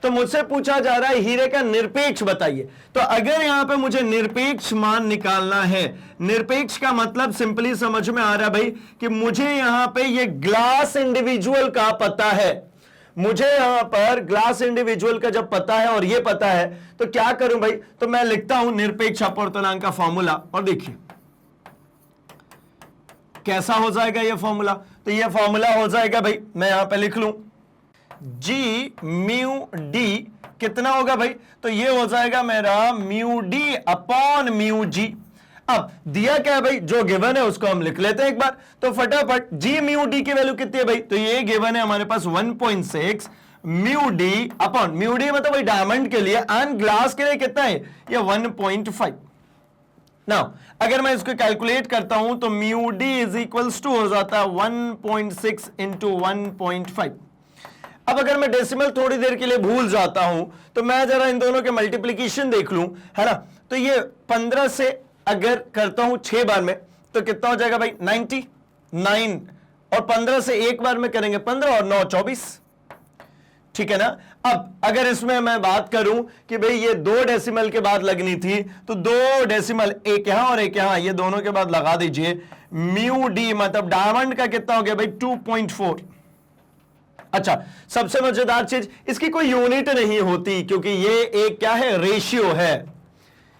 तो मुझसे पूछा जा रहा है हीरे का निरपेक्ष बताइए। तो अगर यहां पे मुझे निरपेक्ष मान निकालना है, निरपेक्ष का मतलब सिंपली समझ में आ रहा है भाई कि मुझे यहां पे ये ग्लास इंडिविजुअल का पता है, मुझे यहां पर ग्लास इंडिविजुअल का जब पता है और ये पता है तो क्या करूं भाई, तो मैं लिखता हूं निरपेक्ष अपवर्तनांक का फॉर्मूला, और देखिए कैसा हो जाएगा ये फॉर्मूला। तो ये फॉर्मूला हो जाएगा भाई, मैं यहां पे लिख लूं जी म्यू डी कितना होगा भाई, तो ये हो जाएगा मेरा mu D upon mu G. अब दिया क्या है भाई, जो गिवन है उसको हम लिख लेते हैं एक बार, तो फटाफट जी म्यू डी की वैल्यू कितनी है भाई, तो ये गिवन है हमारे पास 1.6 mu D upon, mu D मतलब भाई डायमंड के लिए, एंड ग्लास के लिए कितना है ये 1.5। नाउ अगर मैं इसको कैलकुलेट करता हूं तो mu D is equals to हो जाता है 1.6 इंटू 1.5। अब अगर मैं डेसिमल थोड़ी देर के लिए भूल जाता हूं तो मैं जरा इन दोनों के मल्टीप्लीकेशन देख लूं, है ना। तो ये 15 से अगर करता हूं 6 बार में तो कितना हो जाएगा भाई 99, और 15 से एक बार में करेंगे 15 और 9 24, ठीक है ना। अब अगर इसमें मैं बात करूं कि भाई ये 2 डेसिमल के बाद लगनी थी, तो 2 डेसिमल एक यहां और एक यहां, ये दोनों के बाद लगा दीजिए। म्यू डी मतलब डायमंड का कितना हो गया भाई 2.4। अच्छा, सबसे मजेदार चीज इसकी कोई यूनिट नहीं होती क्योंकि ये एक क्या है, रेशियो है,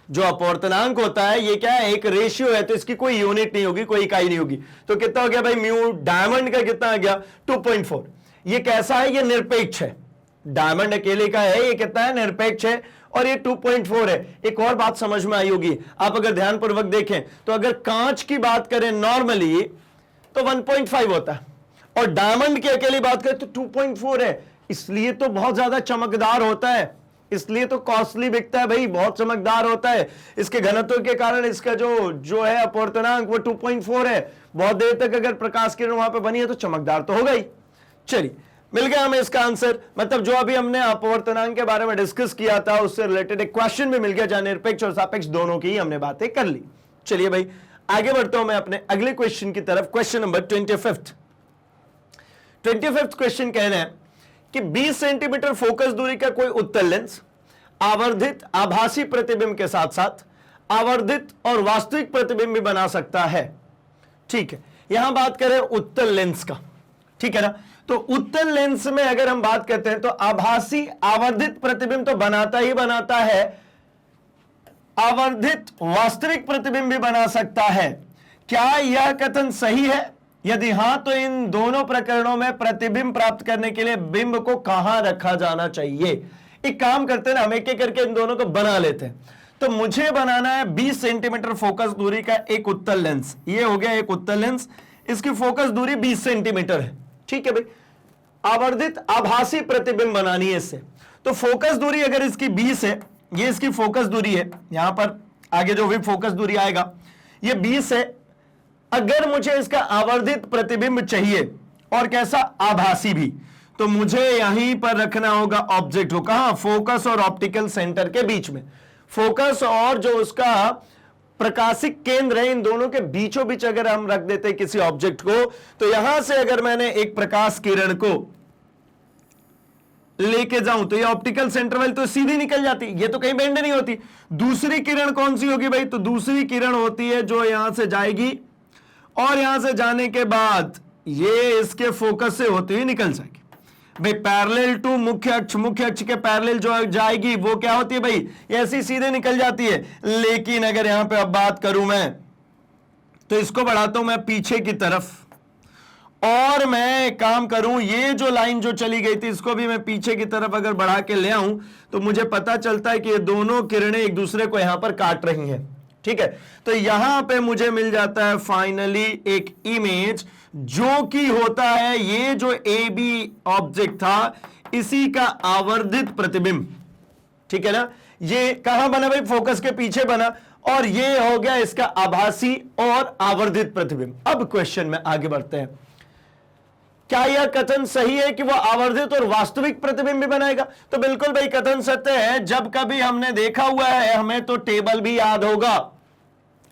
जो अपवर्तनांक होता है ये क्या है, एक रेशियो है, तो इसकी कोई यूनिट नहीं होगी, कोई इकाई नहीं होगी। तो कितना हो गया भाई म्यू डायमंड का कितना आ गया 2.4। ये कैसा है, ये निरपेक्ष है, डायमंड अकेले का है, ये कितना है निरपेक्ष है, और ये 2.4 है। एक और बात समझ में आई होगी, आप अगर ध्यानपूर्वक देखें तो अगर कांच की बात करें नॉर्मली तो 1.5 होता है, और डायमंड की अकेली बात करें तो 2.4 है, इसलिए तो बहुत ज्यादा चमकदार होता है, इसलिए तो कॉस्टली बिकता है भाई, बहुत चमकदार होता है। इसके घनत्व के कारण इसका जो है अपवर्तनांक वो 2.4 है। बहुत देर तक अगर प्रकाश किरण वहां पे बनी है तो चमकदार तो होगा ही। चलिए मिल गया हमें इसका आंसर, मतलब जो अभी हमने अपवर्तनांक के बारे में डिस्कस किया था उससे रिलेटेड एक क्वेश्चन भी मिल गया, जहां निरपेक्ष और सापेक्ष दोनों की हमने बातें कर ली। चलिए भाई आगे बढ़ता हूं मैं अपने अगले क्वेश्चन की तरफ। क्वेश्चन नंबर 25th क्वेश्चन कह रहे हैं कि 20 सेंटीमीटर फोकस दूरी का कोई उत्तल लेंस आवर्धित आभासी प्रतिबिंब के साथ साथ आवर्धित और वास्तविक प्रतिबिंब भी बना सकता है। ठीक है, यहां बात करें उत्तल लेंस का, ठीक है ना। तो उत्तल लेंस में अगर हम बात करते हैं तो आभासी आवर्धित प्रतिबिंब तो बनाता ही बनाता है, आवर्धित वास्तविक प्रतिबिंब भी बना सकता है। क्या यह कथन सही है? यदि हां तो इन दोनों प्रकरणों में प्रतिबिंब प्राप्त करने के लिए बिंब को कहां रखा जाना चाहिए? एक काम करते हैं ना, हम एक एक करके इन दोनों को बना लेते हैं। तो मुझे बनाना है 20 सेंटीमीटर फोकस दूरी का एक उत्तल लेंस। ये हो गया एक उत्तल लेंस, इसकी फोकस दूरी 20 सेंटीमीटर है, ठीक है भाई। आवर्धित आभासी प्रतिबिंब बनानी है इससे, तो फोकस दूरी अगर इसकी 20 है, ये इसकी फोकस दूरी है, यहां पर आगे जो भी फोकस दूरी आएगा ये 20 है। अगर मुझे इसका आवर्धित प्रतिबिंब चाहिए और कैसा आभासी भी, तो मुझे यहीं पर रखना होगा ऑब्जेक्ट को, कहां, फोकस और ऑप्टिकल सेंटर के बीच में। फोकस और जो उसका प्रकाशिक केंद्र है इन दोनों के बीचों बीच अगर हम रख देते हैं किसी ऑब्जेक्ट को, तो यहां से अगर मैंने एक प्रकाश किरण को लेके जाऊं तो ये ऑप्टिकल सेंटर वाली तो सीधी निकल जाती, ये तो कहीं बेंड नहीं होती। दूसरी किरण कौन सी होगी भाई? तो दूसरी किरण होती है जो यहां से जाएगी और यहां से जाने के बाद ये इसके फोकस से होती हुई निकल जाएगी भाई, पैरेलल टू मुख्य अक्ष के पैरेलल जो जाएगी वो क्या होती है भाई, ऐसी सीधे निकल जाती है। लेकिन अगर यहां पे अब बात करूं मैं, तो इसको बढ़ाता हूं मैं पीछे की तरफ, और मैं काम करूं ये जो लाइन जो चली गई थी इसको भी मैं पीछे की तरफ अगर बढ़ा के ले आऊं, तो मुझे पता चलता है कि ये दोनों किरणें एक दूसरे को यहां पर काट रही हैं, ठीक है। तो यहां पे मुझे मिल जाता है फाइनली एक इमेज जो कि होता है ये जो ए बी ऑब्जेक्ट था इसी का आवर्धित प्रतिबिंब, ठीक है ना। ये कहां बना भाई? फोकस के पीछे बना, और ये हो गया इसका आभासी और आवर्धित प्रतिबिंब। अब क्वेश्चन में आगे बढ़ते हैं, क्या यह कथन सही है कि वह आवर्धित और वास्तविक प्रतिबिंब भी बनाएगा? तो बिल्कुल भाई कथन सत्य है। जब कभी हमने देखा हुआ है, हमें तो टेबल भी याद होगा,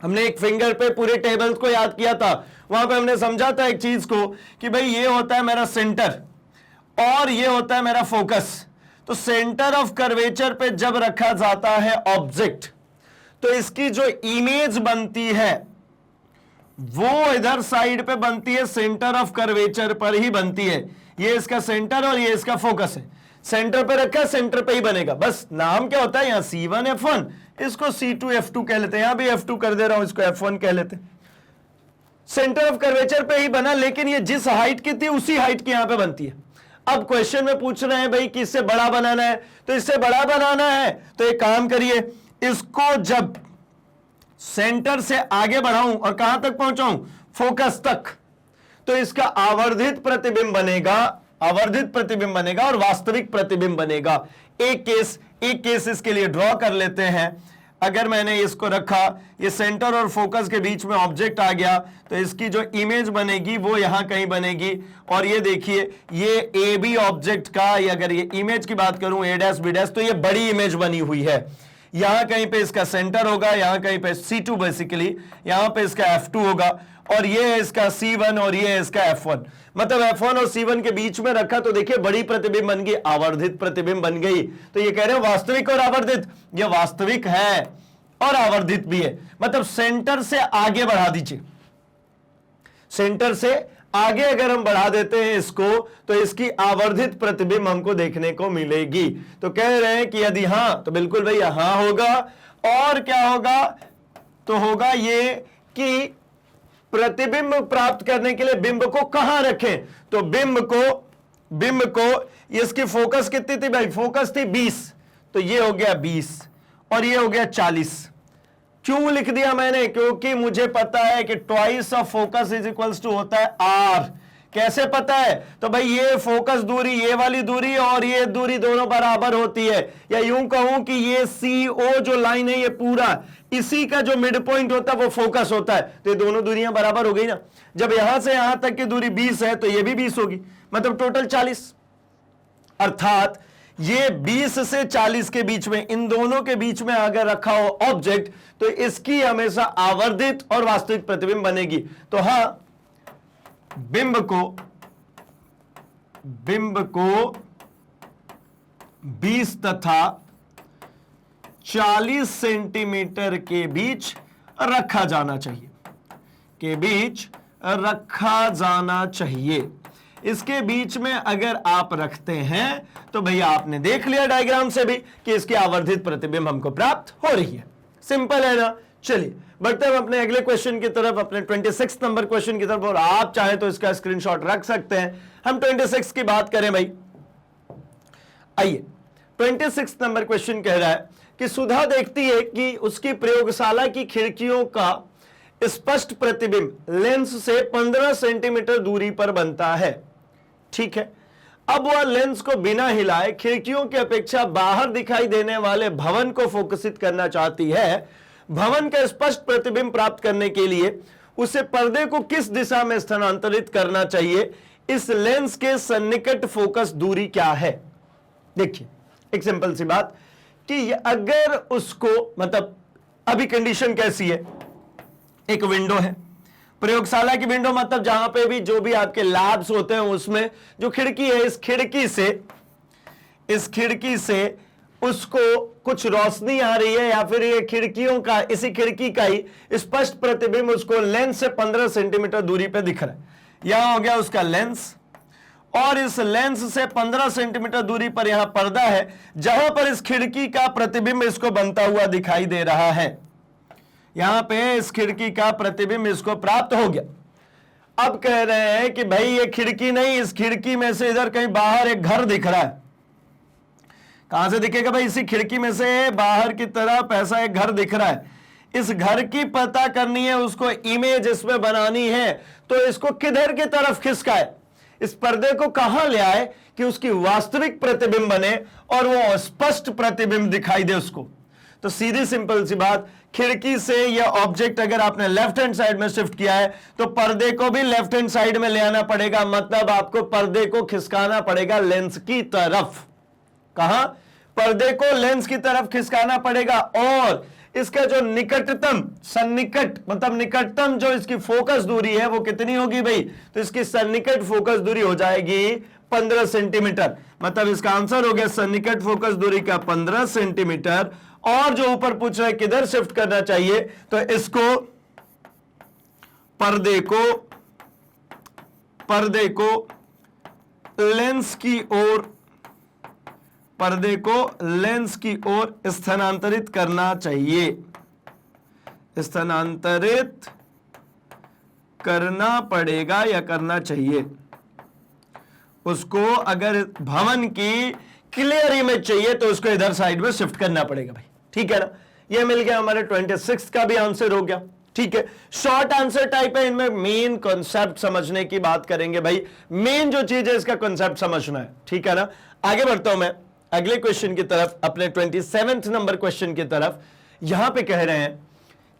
हमने एक फिंगर पे पूरे टेबल्स को याद किया था, वहां पे हमने समझा था एक चीज को कि भाई ये होता है मेरा सेंटर और ये होता है मेरा फोकस। तो सेंटर ऑफ कर्वेचर पे जब रखा जाता है ऑब्जेक्ट, तो इसकी जो इमेज बनती है वो इधर साइड पे बनती है, सेंटर ऑफ कर्वेचर पर ही बनती है। ये इसका सेंटर और ये इसका फोकस है, सेंटर पे रखा, सेंटर पे ही बनेगा। बस नाम क्या होता है यहाँ C1 F1, इसको C2 F2 कह लेते हैं, यहां भी F2 कर दे रहा हूं, इसको F1 कह लेते हैं। सेंटर ऑफ कर्वेचर पे ही बना, लेकिन ये जिस हाइट की थी उसी हाइट की यहां पे बनती है। अब क्वेश्चन में पूछ रहे हैं भाई कि इससे बड़ा बनाना है, तो इससे बड़ा बनाना है तो एक काम करिए, इसको जब सेंटर से आगे बढ़ाऊं और कहां तक पहुंचाऊं, फोकस तक, तो इसका आवर्धित प्रतिबिंब बनेगा, आवर्धित प्रतिबिंब बनेगा और वास्तविक प्रतिबिंब बनेगा। एक केस इसके लिए ड्रॉ कर लेते हैं। अगर मैंने इसको रखा, ये सेंटर और फोकस के बीच में ऑब्जेक्ट आ गया, तो इसकी जो इमेज बनेगी वो यहां कहीं बनेगी। और ये देखिए ये ए बी ऑब्जेक्ट का, ये अगर ये इमेज की बात करूं ए डैश बी डैश, तो ये बड़ी इमेज बनी हुई है। यहां कहीं पे इसका सेंटर होगा, यहां कहीं पे C2 बेसिकली, यहां पे इसका F2 होगा, और ये है इसका C1 और ये है इसका F1। मतलब F1 और C1 के बीच में रखा तो देखिए बड़ी प्रतिबिंब बन गई, आवर्धित प्रतिबिंब बन गई। तो ये कह रहे हो वास्तविक और आवर्धित, ये वास्तविक है और आवर्धित भी है। मतलब सेंटर से आगे बढ़ा दीजिए, सेंटर से आगे अगर हम बढ़ा देते हैं इसको, तो इसकी आवर्धित प्रतिबिंब हमको देखने को मिलेगी। तो कह रहे हैं कि यदि हां, तो बिल्कुल भाई हां होगा, और क्या होगा, तो होगा ये कि प्रतिबिंब प्राप्त करने के लिए बिंब को कहां रखें, तो बिंब को इसकी फोकस कितनी थी भाई, फोकस थी 20, तो ये हो गया 20 और ये हो गया 40। क्यों लिख दिया मैंने, क्योंकि मुझे पता है कि twice of focus is equals to होता है आर। कैसे पता है, तो भाई ये फोकस दूरी, ये वाली दूरी और ये दूरी दोनों बराबर होती है, या यूं कहूं कि ये CO जो लाइन है ये पूरा इसी का जो मिड पॉइंट होता है वो फोकस होता है, तो ये दोनों दूरियां बराबर हो गई ना। जब यहां से यहां तक की दूरी 20 है तो ये भी 20 होगी, मतलब टोटल 40। अर्थात ये 20 से 40 के बीच में, इन दोनों के बीच में अगर रखा हो ऑब्जेक्ट, तो इसकी हमेशा आवर्धित और वास्तविक प्रतिबिंब बनेगी। तो हां, बिंब को 20 तथा 40 सेंटीमीटर के बीच रखा जाना चाहिए, इसके बीच में अगर आप रखते हैं तो भैया आपने देख लिया डायग्राम से भी कि इसकी आवर्धित प्रतिबिंब हमको प्राप्त हो रही है। सिंपल है ना। चलिए बढ़ते हैं अपने अगले क्वेश्चन की तरफ, अपने 26 नंबर क्वेश्चन की तरफ, और आप चाहे तो इसका स्क्रीनशॉट रख सकते हैं। हम 26 की बात करें भाई। आइए, 26 नंबर क्वेश्चन कह रहा है कि सुधा देखती है कि उसकी प्रयोगशाला की खिड़कियों का स्पष्ट प्रतिबिंब लेंस से 15 सेंटीमीटर दूरी पर बनता है। ठीक है, अब वह लेंस को बिना हिलाए खिड़कियों की अपेक्षा बाहर दिखाई देने वाले भवन को फोकसित करना चाहती है। भवन का स्पष्ट प्रतिबिंब प्राप्त करने के लिए उसे पर्दे को किस दिशा में स्थानांतरित करना चाहिए, इस लेंस के सन्निकट फोकस दूरी क्या है। देखिए, एक सिंपल सी बात कि अगर उसको, मतलब अभी कंडीशन कैसी है, एक विंडो है, प्रयोगशाला की विंडो, मतलब जहां पे भी जो भी आपके लैब्स होते हैं उसमें जो खिड़की है, इस खिड़की से उसको कुछ रोशनी आ रही है, या फिर ये खिड़कियों का, इसी खिड़की का ही स्पष्ट प्रतिबिंब उसको लेंस से 15 सेंटीमीटर दूरी पे दिख रहा है। यहां हो गया उसका लेंस, और इस लेंस से 15 सेंटीमीटर दूरी पर यहां पर्दा है, जहां पर इस खिड़की का प्रतिबिंब इसको बनता हुआ दिखाई दे रहा है। यहां पे इस खिड़की का प्रतिबिंब इसको प्राप्त हो गया। अब कह रहे हैं कि भाई ये खिड़की नहीं, इस खिड़की में से इधर कहीं बाहर एक घर दिख रहा है। कहां से दिखेगा भाई, इसी खिड़की में से बाहर की तरफ ऐसा एक घर दिख रहा है। इस घर की पता करनी है, उसको इमेज इसमें बनानी है, तो इसको किधर की तरफ खिसकाए, इस पर्दे को कहां ले आए कि उसकी वास्तविक प्रतिबिंब बने और वो स्पष्ट प्रतिबिंब दिखाई दे उसको। तो सीधी सिंपल सी बात, खिड़की से यह ऑब्जेक्ट अगर आपने लेफ्ट हैंड साइड में शिफ्ट किया है तो पर्दे को भी लेफ्ट हैंड साइड में ले आना पड़ेगा, मतलब आपको पर्दे को खिसकाना पड़ेगा लेंस की तरफ। कहां, पर्दे को लेंस की तरफ खिसकाना पड़ेगा, और इसका जो निकटतम, सन्निकट, मतलब निकटतम जो इसकी फोकस दूरी है वो कितनी होगी भाई, तो इसकी सन्निकट फोकस दूरी हो जाएगी 15 सेंटीमीटर। मतलब इसका आंसर हो गया सन्निकट फोकस दूरी का 15 सेंटीमीटर। और जो ऊपर पूछ रहा है किधर शिफ्ट करना चाहिए, तो इसको पर्दे को लेंस की ओर स्थानांतरित करना चाहिए, स्थानांतरित करना पड़ेगा या करना चाहिए उसको। अगर भवन की क्लियर इमेज चाहिए तो उसको इधर साइड में शिफ्ट करना पड़ेगा भाई। ठीक है ना, ये मिल गया हमारे 26 का भी आंसर हो गया। ठीक है, शॉर्ट आंसर टाइप है, इनमें मेन कॉन्सेप्ट समझने की बात करेंगे भाई। मेन जो चीज है इसका कॉन्सेप्ट समझना है। ठीक है ना, आगे बढ़ता हूं मैं अगले क्वेश्चन की तरफ, अपने 27 नंबर क्वेश्चन की तरफ। यहां पे कह रहे हैं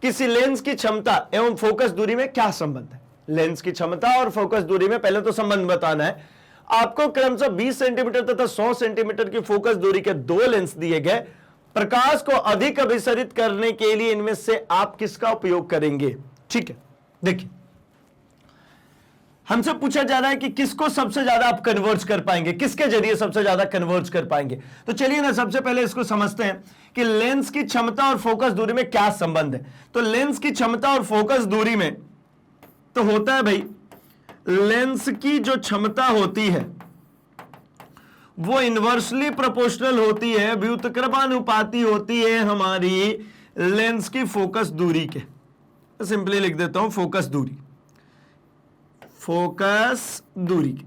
किसी लेंस की क्षमता एवं फोकस दूरी में क्या संबंध है। लेंस की क्षमता और फोकस दूरी में पहले तो संबंध बताना है आपको। क्रमशः 20 सेंटीमीटर तथा 100 सेंटीमीटर की फोकस दूरी के दो लेंस दिए गए। प्रकाश को अधिक अभिसरित करने के लिए इनमें से आप किसका उपयोग करेंगे। ठीक है, देखिए हमसे पूछा जा रहा है कि किसको सबसे ज्यादा आप कन्वर्ज कर पाएंगे, किसके जरिए सबसे ज्यादा कन्वर्ज कर पाएंगे। तो चलिए ना सबसे पहले इसको समझते हैं कि लेंस की क्षमता और फोकस दूरी में क्या संबंध है। तो लेंस की क्षमता और फोकस दूरी में तो होता है भाई, लेंस की जो क्षमता होती है वो इनवर्सली प्रोपोर्शनल होती है, व्युत्क्रमानुपाती होती है हमारी लेंस की फोकस दूरी के, सिंपली लिख देता हूं फोकस दूरी, फोकस दूरी के।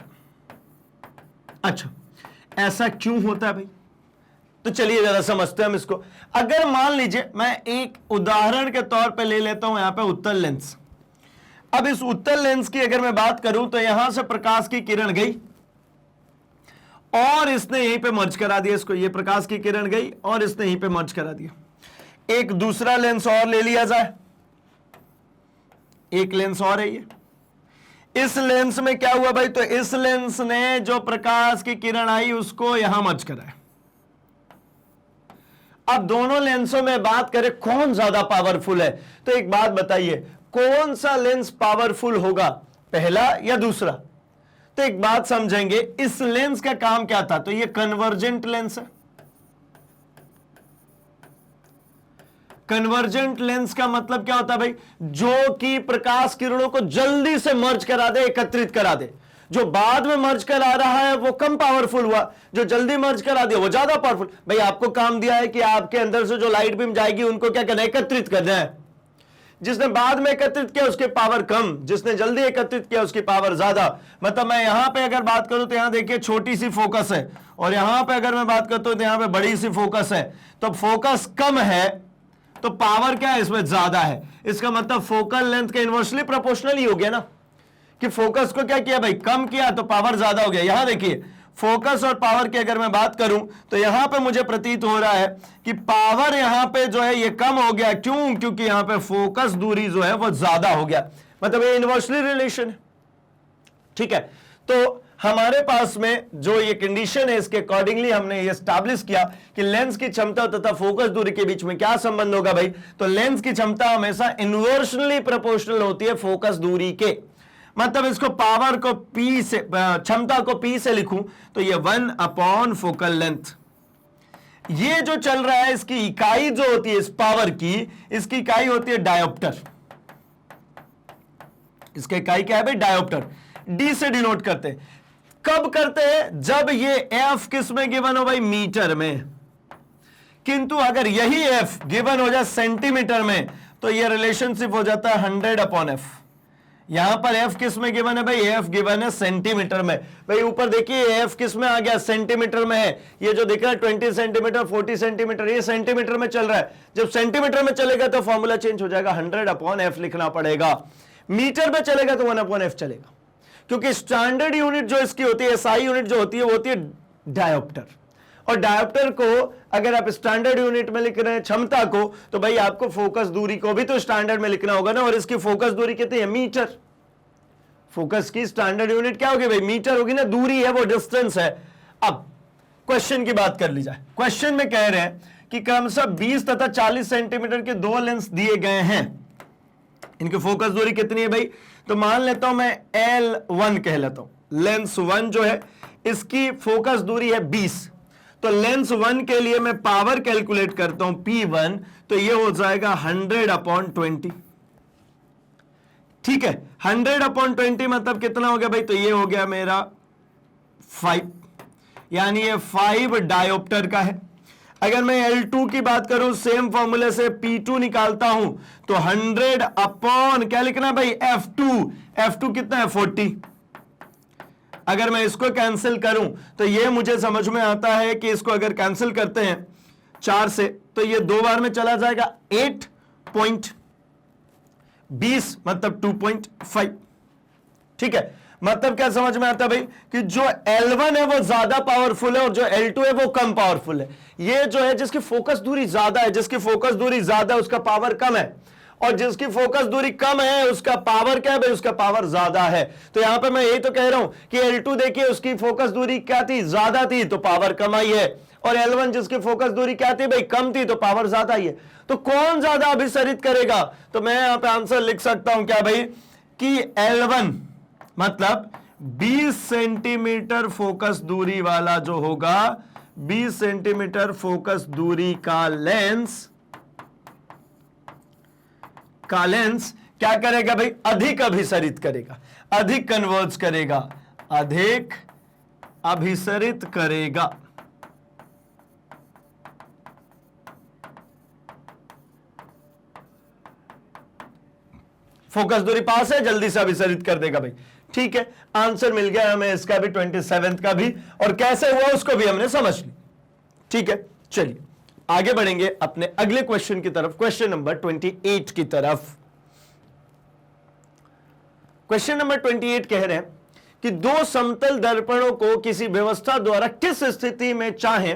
अच्छा, ऐसा क्यों होता है भाई? तो चलिए जरा समझते हैं हम इसको। अगर मान लीजिए मैं एक उदाहरण के तौर पे ले लेता हूं यहां पे उत्तल लेंस। अब इस उत्तल लेंस की अगर मैं बात करूं तो यहां से प्रकाश की किरण गई और इसने यहीं पे मर्ज करा दिया इसको, ये प्रकाश की किरण गई और इसने यहीं पे मर्ज करा दिया। एक दूसरा लेंस और ले लिया जाए, एक लेंस और है ये। इस लेंस में क्या हुआ भाई? तो इस लेंस ने जो प्रकाश की किरण आई उसको यहां मर्ज कराया। अब दोनों लेंसों में बात करें कौन ज्यादा पावरफुल है, तो एक बात बताइए, कौन सा लेंस पावरफुल होगा, पहला या दूसरा? तो एक बात समझेंगे, इस लेंस का काम क्या था? तो ये कन्वर्जेंट लेंस है। कन्वर्जेंट लेंस का मतलब क्या होता है भाई? जो कि प्रकाश किरणों को जल्दी से मर्ज करा दे, एकत्रित करा दे। जो बाद में मर्ज कर आ रहा है वो कम पावरफुल हुआ, जो जल्दी मर्ज करा दिया वो ज्यादा पावरफुल। भाई आपको काम दिया है कि आपके अंदर से जो लाइट बीम जाएगी उनको क्या करना है? एकत्रित करना है। जिसने बाद में एकत्रित किया उसकी पावर कम, जिसने जल्दी एकत्रित किया उसकी पावर ज्यादा। मतलब मैं यहां पे अगर बात करूं तो यहां देखिए छोटी सी फोकस है, और यहां पे अगर मैं बात करता हूं तो यहां पे बड़ी सी फोकस है। तो फोकस कम है तो पावर क्या है इसमें? ज्यादा है। इसका मतलब फोकल लेंथ के इनवर्सली प्रोपोर्शनल ही हो गया ना, कि फोकस को क्या किया भाई? कम किया तो पावर ज्यादा हो गया। यहां देखिए फोकस और पावर की अगर मैं बात करूं तो यहां पे मुझे प्रतीत हो रहा है कि पावर यहां पे जो है ये कम हो गया। क्यों? क्योंकि यहां पे फोकस दूरी जो है वो ज्यादा हो गया। मतलब ये इनवर्सली रिलेशन है। ठीक है, तो हमारे पास में जो ये कंडीशन है इसके अकॉर्डिंगली हमने ये एस्टैब्लिश किया कि लेंस की क्षमता तथा फोकस दूरी के बीच में क्या संबंध होगा भाई? तो लेंस की क्षमता हमेशा इनवर्सली प्रोपोर्शनल होती है फोकस दूरी के। मतलब इसको पावर को P से, क्षमता को P से लिखूं तो ये 1 अपॉन फोकल लेंथ। ये जो चल रहा है इसकी इकाई जो होती है इस पावर की, इसकी इकाई होती है डायोप्टर। इसकी इकाई क्या है भाई? डायोप्टर। D से डिनोट करते हैं। कब करते हैं? जब ये F किस में गिवन हो भाई? मीटर में। किंतु अगर यही F गिवन हो जाए सेंटीमीटर में तो ये रिलेशनशिप हो जाता है 100 अपॉन F। यहां पर F किस में गिवन है भाई? F गिवन है सेंटीमीटर में। भाई ऊपर देखिए F किस में आ गया? सेंटीमीटर में है। ये जो दिख रहा है 20 सेंटीमीटर 40 सेंटीमीटर, ये सेंटीमीटर में चल रहा है। जब सेंटीमीटर में चलेगा तो फॉर्मूला चेंज हो जाएगा, 100 अपॉन F लिखना पड़ेगा। मीटर में चलेगा तो 1 अपॉन F चलेगा, क्योंकि स्टैंडर्ड यूनिट जो इसकी होती है, SI यूनिट जो होती है वो होती है डायोप्टर। और डायोप्टर को अगर आप स्टैंडर्ड यूनिट में लिख रहे हैं क्षमता को, तो भाई आपको फोकस दूरी को भी तो स्टैंडर्ड में लिखना होगा ना। और इसकी फोकस दूरी कितनी है? मीटर। फोकस की स्टैंडर्ड यूनिट क्या होगी भाई? मीटर होगी ना। दूरी है वो डिस्टेंस है। अब क्वेश्चन की बात कर ली जाए। क्वेश्चन में कह रहे हैं कि क्रमशः 20 तथा 40 सेंटीमीटर के दो लेंस दिए गए हैं। इनकी फोकस दूरी कितनी है भाई? तो मान लेता हूं मैं L1 कह लेता हूं। लेंस 1 जो है इसकी फोकस दूरी है 20। तो लेंस 1 के लिए मैं पावर कैलकुलेट करता हूं P1, तो ये हो जाएगा 100 अपॉन 20। ठीक है, 100 अपॉन 20 मतलब कितना हो गया भाई? तो ये हो गया मेरा 5, यानी ये 5 डायोप्टर का है। अगर मैं L2 की बात करूं, सेम फॉर्मूले से P2 निकालता हूं तो 100 अपॉन क्या लिखना भाई? F2 कितना है? 40। अगर मैं इसको कैंसिल करूं तो ये मुझे समझ में आता है कि इसको अगर कैंसिल करते हैं 4 से तो ये 2 बार में चला जाएगा। 8.20 मतलब 2.5। ठीक है, मतलब क्या समझ में आता है भाई? कि जो L1 है वो ज्यादा पावरफुल है और जो L2 है वो कम पावरफुल है। ये जो है जिसकी फोकस दूरी ज्यादा है, जिसकी फोकस दूरी ज्यादा है उसका पावर कम है, और जिसकी फोकस दूरी कम है उसका पावर क्या है भाई? उसका पावर ज्यादा है। तो यहां पे मैं यही तो कह रहा हूं कि L2 देखिए उसकी फोकस दूरी क्या थी? ज्यादा थी, तो पावर कम आई है। और L1 जिसकी फोकस दूरी क्या थी भाई? कम थी, तो पावर ज्यादा आई है। तो कौन ज्यादा अभिसरित करेगा? तो मैं यहां पे आंसर लिख सकता हूं क्या भाई? कि L1 मतलब 20 सेंटीमीटर फोकस दूरी वाला जो होगा, 20 सेंटीमीटर फोकस दूरी का लेंस क्या करेगा भाई? अधिक अभिसरित करेगा, अधिक कन्वर्ज करेगा, अधिक अभिसरित करेगा। फोकस दूरी पास है, जल्दी से अभिसरित कर देगा भाई। ठीक है, आंसर मिल गया हमें इसका भी, 27 का भी, और कैसे हुआ उसको भी हमने समझ ली। ठीक है, चलिए आगे बढ़ेंगे अपने अगले क्वेश्चन की तरफ, क्वेश्चन नंबर 28 की तरफ। क्वेश्चन नंबर 28 कह रहे हैं कि दो समतल दर्पणों को किसी व्यवस्था द्वारा किस स्थिति में चाहे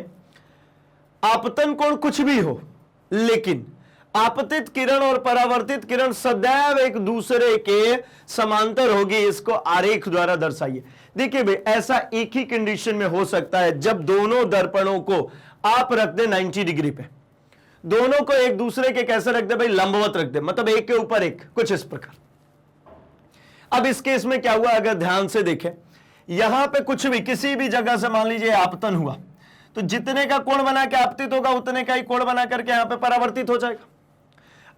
आपतन कोण कुछ भी हो, लेकिन आपतित किरण और परावर्तित किरण सदैव एक दूसरे के समांतर होगी, इसको आरेख द्वारा दर्शाइए। देखिए भाई, ऐसा एक ही कंडीशन में हो सकता है जब दोनों दर्पणों को आप रख दे 90 डिग्री पे, दोनों को एक दूसरे के कैसे रख दे भाई, लंबवत रख दे, मतलब एक के ऊपर एक, कुछ इस प्रकार। अब इस केस में क्या हुआ, अगर ध्यान से देखें, यहां पे कुछ भी किसी भी जगह से मान लीजिए आपतन हुआ, तो जितने का कोण बना के आपतित होगा उतने का ही कोण बना करके यहां पे परावर्तित हो जाएगा।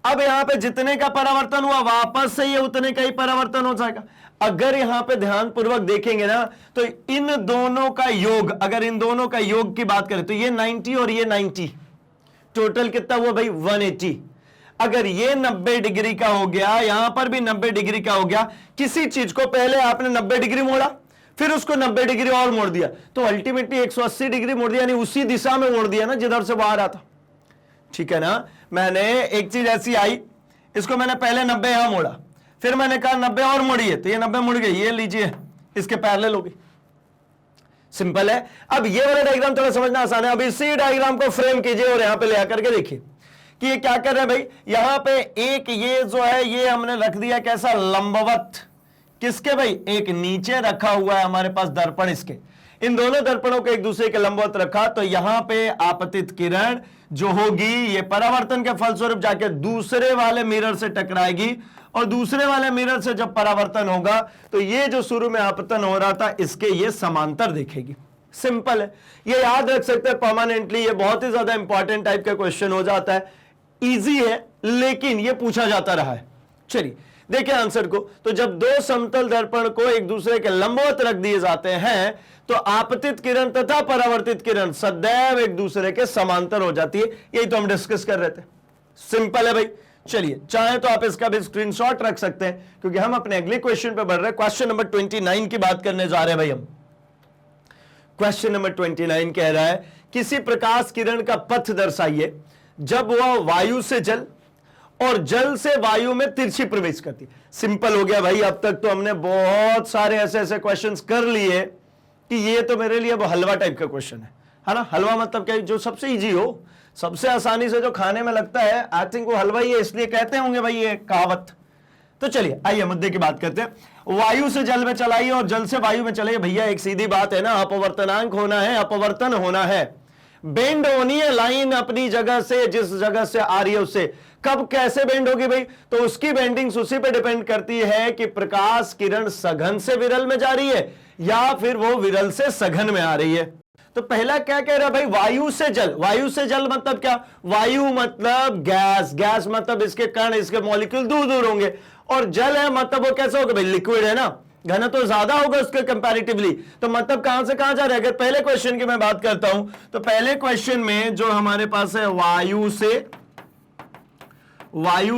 अब यहां पे जितने का परावर्तन हुआ वापस से ये उतने का ही परावर्तन हो जाएगा। अगर यहां पे ध्यान पूर्वक देखेंगे ना, तो इन दोनों का योग, अगर इन दोनों का योग की बात करें तो ये 90 और ये 90, टोटल कितना हुआ भाई, 180। अगर ये 90 डिग्री का हो गया, यहां पर भी 90 डिग्री का हो गया, किसी चीज को पहले आपने 90 डिग्री मोड़ा, फिर उसको 90 डिग्री और मोड़ दिया, तो अल्टीमेटली 180 डिग्री मोड़ दिया, यानी उसी दिशा में मोड़ दिया ना जिधर से वो आ रहा था। ठीक है ना, मैंने एक चीज ऐसी आई, इसको मैंने पहले 90 यहां मोड़ा, फिर मैंने कहा 90 और मोड़िए, तो ये 90 मुड़ गई, ये लीजिए इसके पैरेलल होगी। सिंपल है। अब ये वाला डायग्राम थोड़ा समझना आसान है। अब इसी डायग्राम को फ्रेम कीजिए और यहां पे ले आकर के देखिए कि ये क्या कर रहे हैं भाई। यहां पे एक ये जो है ये हमने रख दिया कैसा, लंबवत। किसके भाई, एक नीचे रखा हुआ है हमारे पास दर्पण, इसके इन दोनों दर्पणों को एक दूसरे के लंबवत रखा, तो यहां पे आपतित किरण जो होगी ये परावर्तन के फलस्वरूप जाके दूसरे वाले मिरर से टकराएगी, और दूसरे वाले मिरर से जब परावर्तन होगा तो ये जो शुरू में आपतन हो रहा था इसके ये समांतर देखेगी। सिंपल है, ये याद रख सकते हैं परमानेंटली। ये बहुत ही ज्यादा इंपॉर्टेंट टाइप का क्वेश्चन हो जाता है, इजी है लेकिन ये पूछा जाता रहा है। चलिए देखिए आंसर को, तो जब दो समतल दर्पण को एक दूसरे के लंबवत रख दिए जाते हैं तो आपतित किरण तथा परावर्तित किरण सदैव एक दूसरे के समांतर हो जाती है। यही तो हम डिस्कस कर रहे थे। सिंपल है भाई। चलिए चाहे तो आप इसका भी स्क्रीनशॉट रख सकते हैं, क्योंकि हम अपने अगले क्वेश्चन पे बढ़ रहे हैं। क्वेश्चन नंबर 29 की बात करने जा रहे हैं भाई हम। क्वेश्चन नंबर 29 कह रहा है किसी प्रकाश किरण का पथ दर्शाइए जब वह वायु से जल और जल से वायु में तिरछी प्रवेश करती। सिंपल हो गया भाई। अब तक तो हमने बहुत सारे ऐसे ऐसे क्वेश्चंस कर लिए कि ये तो मेरे लिए वो हलवा टाइप का क्वेश्चन है ना। हलवा मतलब क्या, जो सबसे इजी हो, सबसे आसानी से जो खाने में लगता है, आई थिंक वो हलवा ही है, इसलिए कहते होंगे भाई ये कहावत। तो चलिए आइए मुद्दे की बात करते हैं। वायु से जल में चलाइए और जल से वायु में चलाइए। भैया एक सीधी बात है ना, अपवर्तनांक होना है, अपवर्तन होना है, बेंड होनी है लाइन अपनी जगह से, जिस जगह से आ रही है उससे। कब कैसे बेंड होगी भाई, तो उसकी बेंडिंग उसी पे डिपेंड करती है कि प्रकाश किरण सघन से विरल में जा रही है या फिर वो विरल से सघन में आ रही है। तो पहला क्या कह रहा है भाई, वायु से जल। वायु से जल मतलब क्या, वायु मतलब गैस, गैस मतलब इसके कण, इसके मॉलिक्यूल दूर दूर होंगे, और जल है मतलब वो कैसे होगा भाई, लिक्विड है ना, घन तो ज्यादा होगा उसके कंपैरेटिवली। तो मतलब कहां से कहां जा रहा है। अगर पहले क्वेश्चन की मैं बात करता हूं तो पहले क्वेश्चन में जो हमारे पास है वायु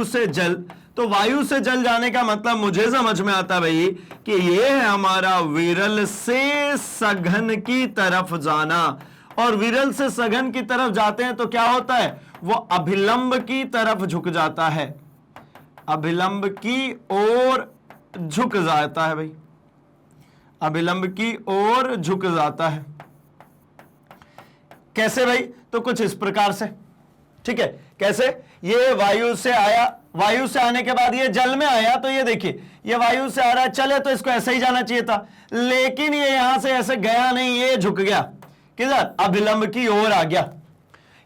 से जल, तो वायु से जल जाने का मतलब मुझे समझ में आता भाई कि ये है हमारा विरल से सघन की तरफ जाना। और विरल से सघन की तरफ जाते हैं तो क्या होता है, वो अभिलंब की तरफ झुक जाता है, अभिलंब की ओर झुक जाता है भाई, अभिलंब की ओर झुक जाता है। कैसे भाई, तो कुछ इस प्रकार से। ठीक है, कैसे, ये वायु से आया, वायु से आने के बाद ये जल में आया, तो ये देखिए ये वायु से आ रहा है, चले तो इसको ऐसे ही जाना चाहिए था, लेकिन ये यहां से ऐसे गया नहीं, ये झुक गया किधर, अभिलंब की ओर आ गया।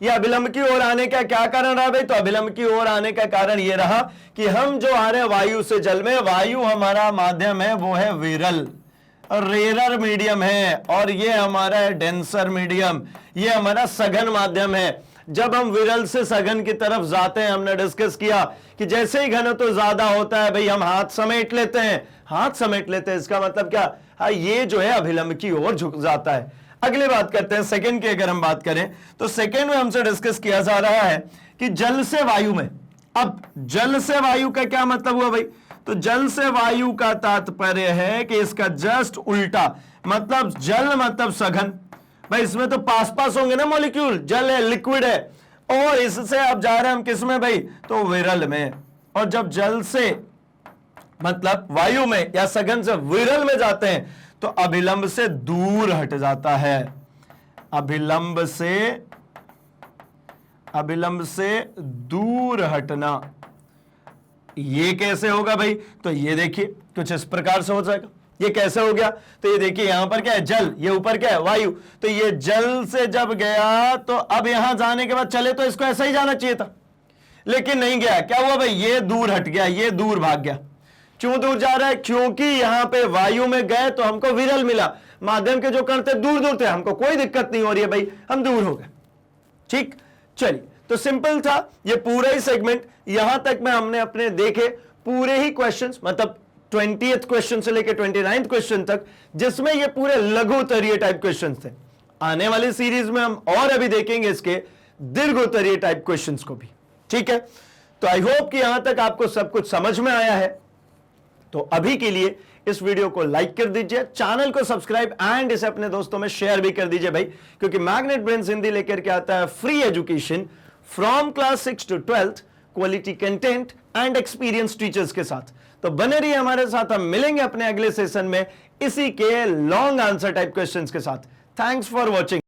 ये अभिलंब की ओर आने का क्या कारण रहा भाई, तो अभिलंब की ओर आने का कारण ये रहा कि हम जो आ रहे हैं वायु से जल में, वायु हमारा माध्यम है वो है विरल, रेरर मीडियम है, और ये हमारा है डेंसर मीडियम, ये हमारा सघन माध्यम है। जब हम विरल से सघन की तरफ जाते हैं, हमने डिस्कस किया कि जैसे ही घनत्व ज्यादा होता है भाई हम हाथ समेट लेते हैं, हाथ समेट लेते हैं, इसका मतलब क्या, हाँ ये जो है अभिलंब की ओर झुक जाता है। अगली बात करते हैं सेकंड की। अगर हम बात करें तो सेकंड में हमसे डिस्कस किया जा रहा है कि जल से वायु में। अब जल से वायु का क्या मतलब हुआ भाई, तो जल से वायु का तात्पर्य है कि इसका जस्ट उल्टा, मतलब जल मतलब सघन। भाई इसमें तो पास पास होंगे ना मॉलिक्यूल, जल है, लिक्विड है, और इससे आप जा रहे हैं हम किस में भाई, तो विरल में। और जब जल से मतलब वायु में या सघन से विरल में जाते हैं तो अभिलंब से दूर हट जाता है। अभिलंब से दूर हटना, ये कैसे होगा भाई, तो ये देखिए कुछ इस प्रकार से हो जाएगा। ये कैसे हो गया, तो ये देखिए यहां पर क्या है, जल, ये ऊपर क्या है, वायु। तो ये जल से जब गया तो अब यहां जाने के बाद चले तो इसको ऐसा ही जाना चाहिए था, लेकिन नहीं गया। क्या हुआ भाई, ये दूर हट गया, ये दूर भाग गया। क्यों दूर जा रहा है, क्योंकि यहां पे वायु में गए तो हमको विरल मिला, माध्यम के जो कण थे दूर दूर थे, हमको कोई दिक्कत नहीं हो रही है भाई, हम दूर हो गए। ठीक, चलिए, तो सिंपल था ये पूरा ही सेगमेंट। यहां तक में हमने अपने देखे पूरे ही क्वेश्चंस, मतलब 20th क्वेश्चन से लेकर 29th क्वेश्चन तक, जिसमें ये पूरे लघु उत्तरीय टाइप क्वेश्चंस थे। आने वाली सीरीज में हम और अभी देखेंगे इसके दीर्घ उत्तरीय टाइप क्वेश्चंस को भी। ठीक है, तो आई होप कि यहां तक आपको सब कुछ समझ में आया है। तो अभी के लिए इस वीडियो को लाइक कर दीजिए, चैनल को सब्सक्राइब एंड इसे अपने दोस्तों में शेयर भी कर दीजिए भाई, क्योंकि मैग्नेट ब्रेन्स हिंदी लेकर के आता है free education from class 6 to 12th, quality content and experience teachers के साथ। तो बने रहिए हमारे साथ, हम मिलेंगे अपने अगले सेशन में इसी के लॉन्ग आंसर टाइप क्वेश्चंस के साथ। Thanks for watching.